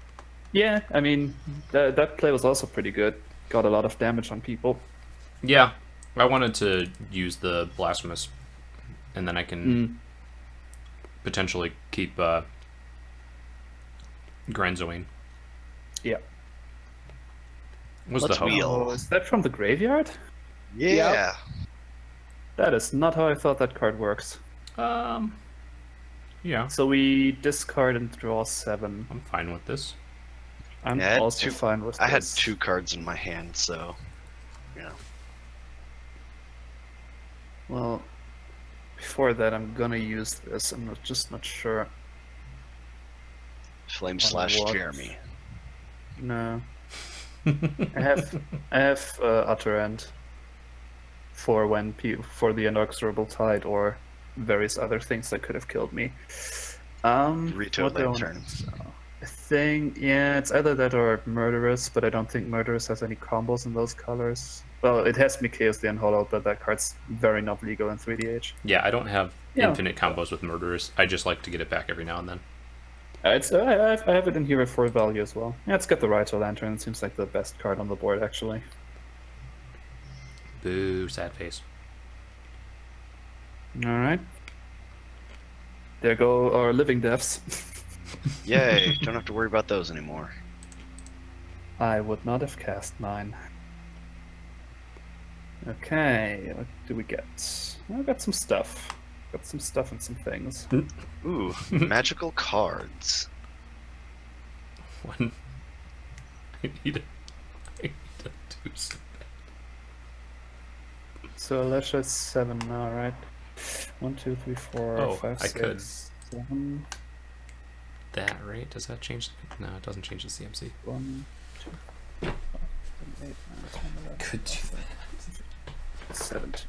yeah, I mean that play was also pretty good. Got a lot of damage on people. Yeah. I wanted to use the Blasphemous and then I can potentially keep Grenzoing. Yeah. Was Let's the hope. wheel. Oh, is that from the graveyard? Yeah. That is not how I thought that card works. Yeah. So we discard and draw 7. I'm fine with this. I'm Yeah, I had also two- fine with I had this. 2 cards in my hand, so yeah. Well, before that, I'm gonna use this. I'm just not sure. Flame On slash what? Jeremy. No, I have Utter End for for the inexorable tide or various other things that could have killed me. Rito what do I wanna- Lantern. I think it's either that or Murderous, but I don't think Murderous has any combos in those colors. Well, it has Chaos the Unhollowed, but that card's very not legal in 3DH. Yeah, I don't have Yeah. infinite combos with Murderers. I just like to get it back every now and then. I have it in here at 4 value as well. Yeah, it's got the Rito Lantern. It seems like the best card on the board, actually. Boo, sad face. Alright. There go our living deaths. Yay! Don't have to worry about those anymore. I would not have cast mine. Okay, what do we get? I got some stuff. Got some stuff and some things. Ooh, magical cards. One. I need to do something. So Alesha is 7 now, right? 1, 2, 3, 4, Oh, 5, I could. 6, 7. that, right? Does that change? No, it doesn't change the CMC. 1, 2, 3, 4, 5, 6, 7, 8, 9, 10, 11, Could do 17.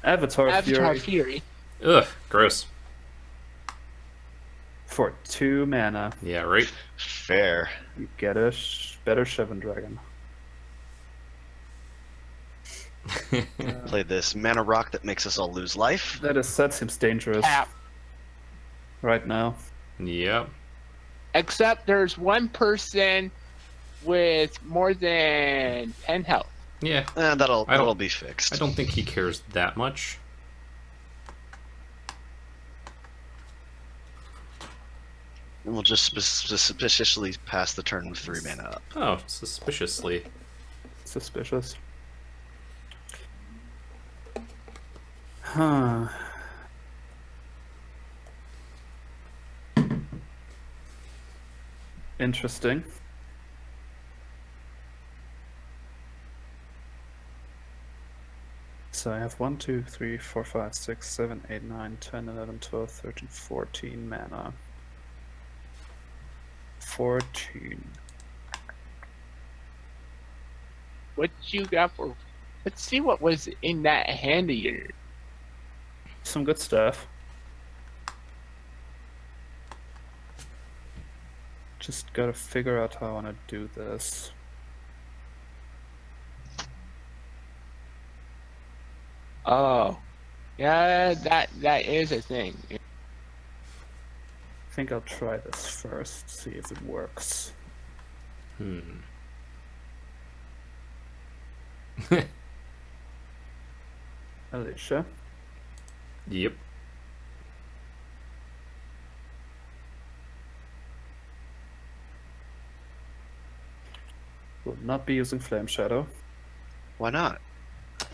Avatar Avatar Fury Fury. Ugh, gross. for 2 mana. Yeah, right? Fair. You get a better Shivan Dragon. Play this mana rock that makes us all lose life. That seems dangerous Tap. right now. Yep. Except there's one person with more than 10 health. Yeah. That'll be fixed. I don't think he cares that much. And we'll just suspiciously pass the turn with 3 mana up. Oh, suspiciously. Suspicious. Huh. Interesting. So I have 1, 2, 3, 4, 5, 6, 7, 8, 9, 10, 11, 12, 13, 14 mana. 14. What you got for? Let's see what was in that hand of yours. Some good stuff. Just gotta figure out how I wanna do this. Oh, yeah, that is a thing. I think I'll try this first, see if it works. Alesha. Yep. Will not be using Flame Shadow. Why not?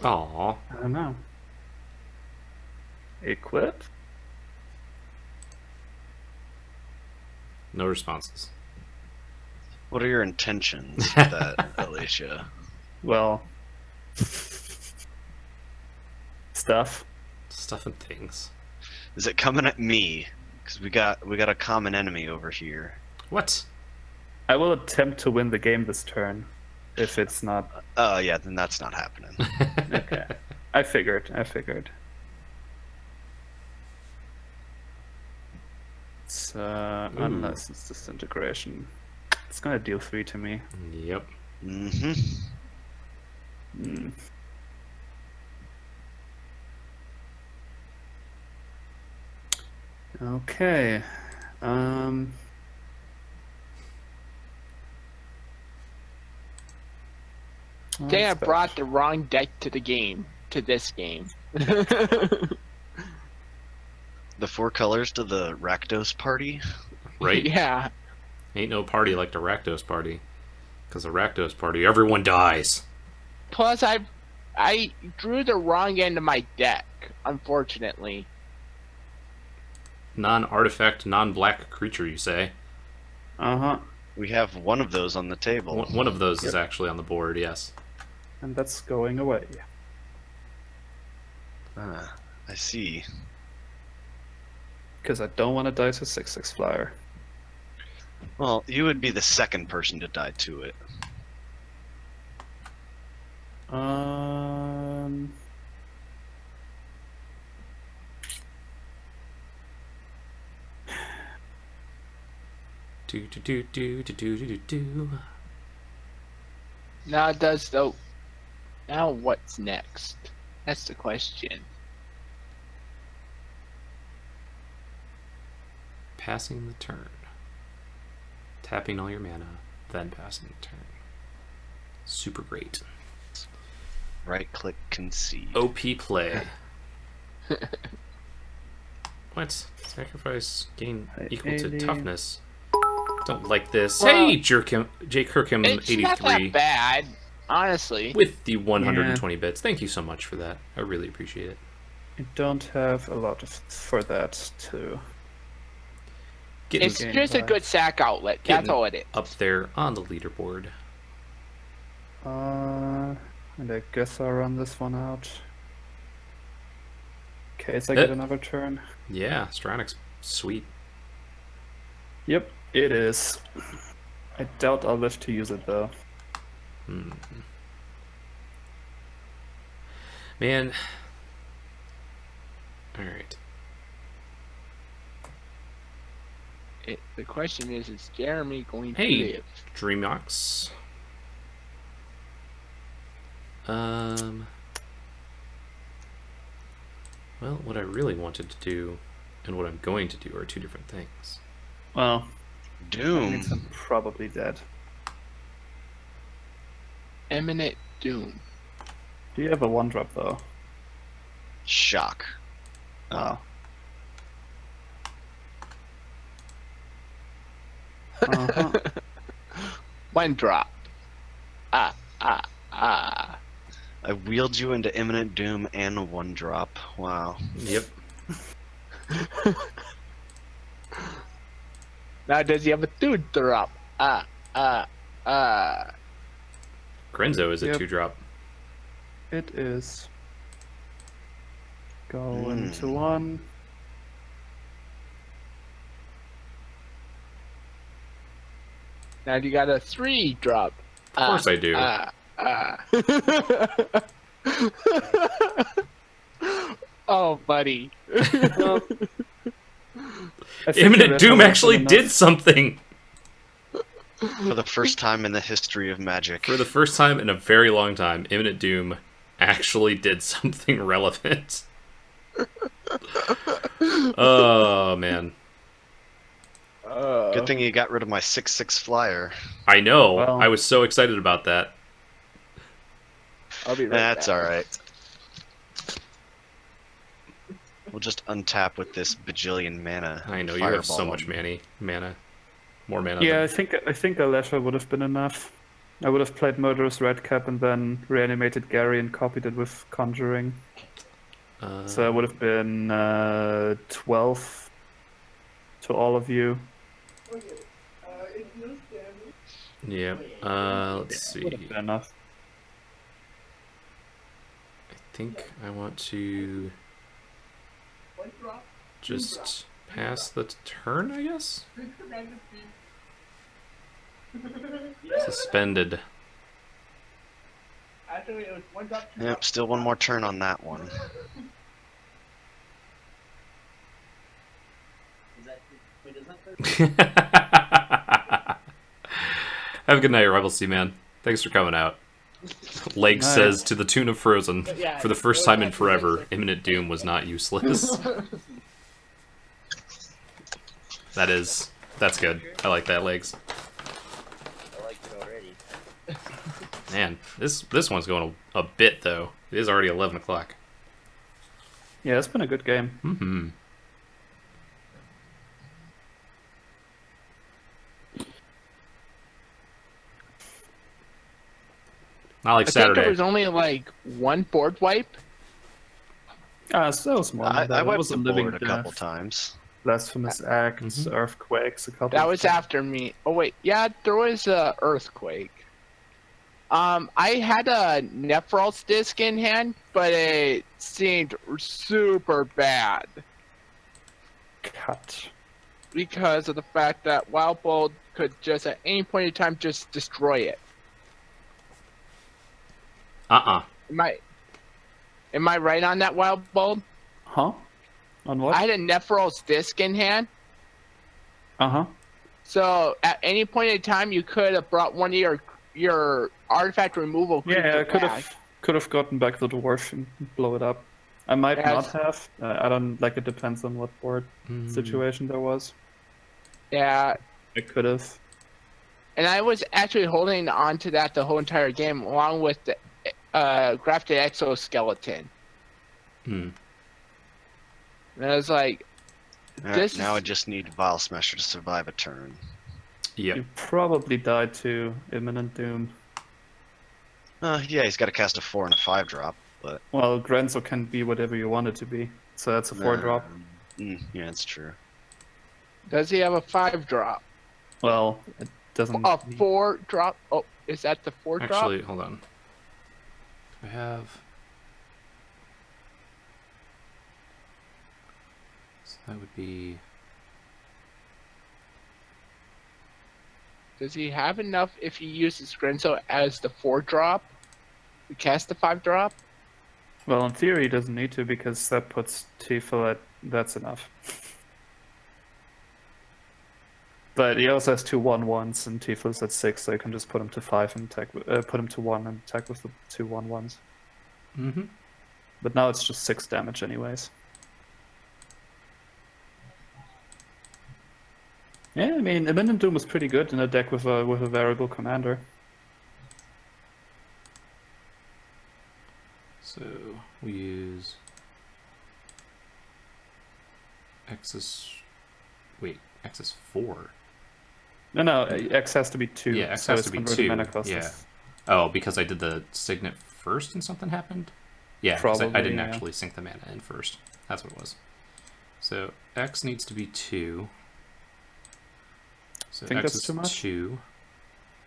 Aw. I don't know. Equip? No responses. What are your intentions with that, Alesha? Well, stuff. Stuff and things. Is it coming at me? Because we got a common enemy over here. What? I will attempt to win the game this turn. If it's not... Oh yeah, then that's not happening. Okay. I figured. It's, unless it's disintegration. It's gonna deal 3 to me. Yep. Mm-hmm. Hmm. Okay. They have that's brought the wrong deck to the game, to this game. The 4 colors to the Rakdos party. Right? Yeah. Ain't no party like the Rakdos party. Because the Rakdos party, everyone dies. Plus, I drew the wrong end of my deck, unfortunately. Non-artifact, non-black creature, you say? Uh-huh. We have one of those on the table. One of those is actually on the board, yes. And that's going away. Ah, I see. Because I don't want to die to 6/6 flyer. Well, you would be the second person to die to it. Do. Now it does though. Now what's next? That's the question. Passing the turn. Tapping all your mana, then passing the turn. Super great. Right click concede. OP play. What? Sacrifice gain equal to toughness. Don't like this. Well, hey, Jay Kirkham It's not 83 that bad, honestly. with the 120 bits. Thank you so much for that. I really appreciate it. I don't have a lot for that too. Getting It's just a good sack outlet. That's Getting all it is. up there on the leaderboard. And I guess I'll run this one out. In case I get another turn. Yeah, Stranic's sweet. Yep, it is. I doubt I'll live to use it though. Man. Alright. The question is Jeremy going to Hey, live? Dreambox. Well, what I really wanted to do and what I'm going to do are two different things. Well, that Doom. means I'm probably dead. Imminent doom. Do you have a 1-drop though? Shock. Wow. Uh-huh. 1 drop. Ah. I wheeled you into imminent doom and a 1-drop. Wow. Yep. Now does he have a 2 drop? Grenzo is a Yep. 2-drop. It is. Go Hmm. into 1. Now you got a 3 drop. Of course I do. Oh, buddy. I think Imminent that Doom would have actually been did enough. something! For the first time in the history of Magic. For the first time in a very long time, Imminent Doom actually did something relevant. Oh, man. Good thing you got rid of my 6/6 flyer. I know. Well- I was so excited about that. I'll be right That's back. alright. We'll just untap with this bajillion mana. I know, you have so Fireball much them. mana. More mana Yeah, than... I think Alesha would have been enough. I would have played Murderous Redcap and then reanimated Gary and copied it with Conjuring. So it would have been 12 to all of you. Yeah. Let's Would have see. been enough. I think I want to just pass the turn, I guess? Suspended. Yep, still one more turn on that one. Have a good night, Rebel Sea Man. Thanks for coming out. Leg Night. says, to the tune of Frozen, for the first time in forever, Imminent Doom was not useless. That's good. I like that, Legs. I like it already. Man, this one's going a bit, though. It is already 11 o'clock. Yeah, it's been a good game. Mm-hmm. Not like I think there Saturday. was only like 1 board wipe. So that was more than I that. It wiped was the a living board a couple death, times. Blasphemous Acts, Earthquakes, a couple That of was times. after me. Oh wait, yeah, there was a earthquake. I had a Nephros disc in hand, but it seemed super bad Cut. because of the fact that Wild Bolt could just at any point in time just destroy it. Am I right on that, Wild Bolt? Huh? On what? I had a Nephros disc in hand, Uh-huh. so at any point in time you could have brought one of your artifact removal creature Yeah, I back. could have gotten back the dwarf and blow it up. I might Yes. not have. I don't like. It depends on what board situation there was. Yeah, I could have. and I was actually holding on to that the whole entire game, along with the grafted exoskeleton. Hmm. And I was like, Alright, This now is- I just need Vial Smasher to survive a turn. Yep. You probably died to Imminent Doom. Yeah, he's got to cast a 4 and a 5-drop, but... Well, Grenzo can be whatever you want it to be. So that's a 4-drop. Yeah, that's true. does he have a 5-drop? Well, it doesn't. A 4-drop? Oh, is that the 4-drop? Actually, hold on. I have... So that would be... does he have enough if he uses Grenzo as the 4-drop? To cast the 5-drop? Well, in theory, he doesn't need to because that puts Tifa at. That's enough. But he also has 2 1/1s, and Tifa's at 6, so you can just put him to 5 and attack. Put him to 1 and attack with the 2 1/1s. Mm-hmm. But now it's just 6 damage, anyways. Yeah, I mean, Imminent Doom was pretty good in a deck with a variable commander. So we use X is 4. No, X has to be 2. Yeah, X so has it's to be converted 2. mana cost Yeah. is- Oh, because I did the signet first and something happened? Yeah, 'cause I Probably, didn't yeah. actually sync the mana in first. That's what it was. So X needs to be 2. So Think X that's is too much? 2.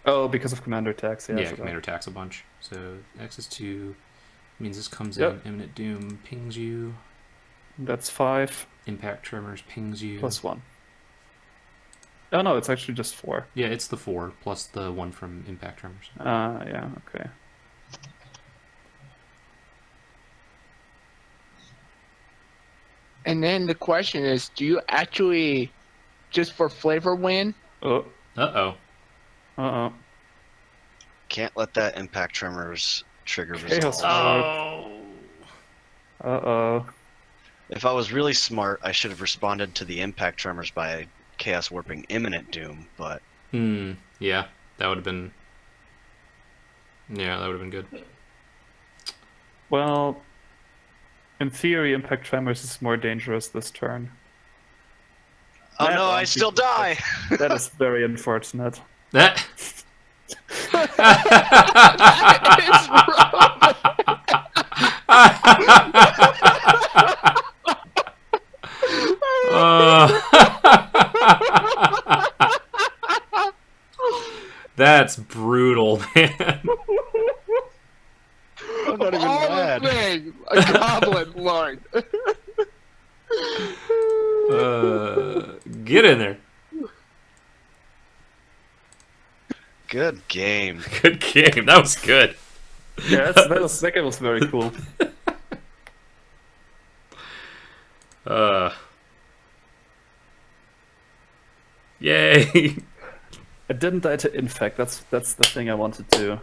Oh, because of commander attacks. Yeah, I Yeah, forgot. commander attacks a bunch. So X is 2. Means this comes Yep. in. Imminent Doom pings you. That's 5 Impact Tremors pings you. plus 1. Oh no, it's actually just 4. Yeah, it's the 4 plus the 1 from Impact Tremors. Yeah, okay. And then the question is, do you actually, just for flavor, win? Oh, Uh-oh. uh-oh. Can't let that impact tremors trigger Chaos resolve. Oh. Uh-oh. If I was really smart, I should have responded to the impact tremors by chaos warping imminent doom, but Yeah, that would have been... Yeah, that would have been good. Well, in theory, Impact Tremors is more dangerous this turn. oh That no, I one still people- die. That is very unfortunate. That... That's brutal, man. I'm not even All mad. the thing, a goblin lord. Get in there. Good game. Good game. That was good. Yeah, that game was very cool. Yay. I didn't die to Infect. That's the thing I wanted to.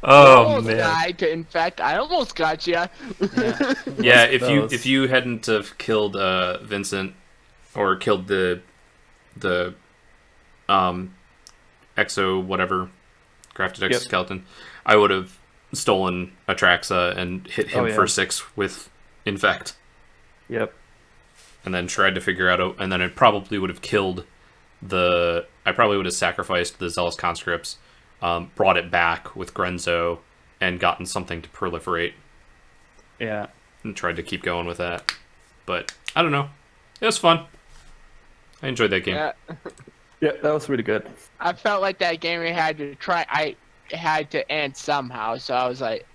Oh Almost man. died to infect. I almost got you. Yeah, Those. if you hadn't have killed Vincent or killed the exo whatever grafted Yep. exoskeleton, I would have stolen Atraxa and hit him Oh, yeah. for 6 with Infect, Yep. and then tried to figure out and then it probably would have killed I probably would have sacrificed the Zealous Conscripts, brought it back with Grenzo, and gotten something to proliferate. Yeah. And tried to keep going with that. But, I don't know. It was fun. I enjoyed that game. Yeah, Yeah, that was really good. I felt like that game we had to try. I had to end somehow, so I was like,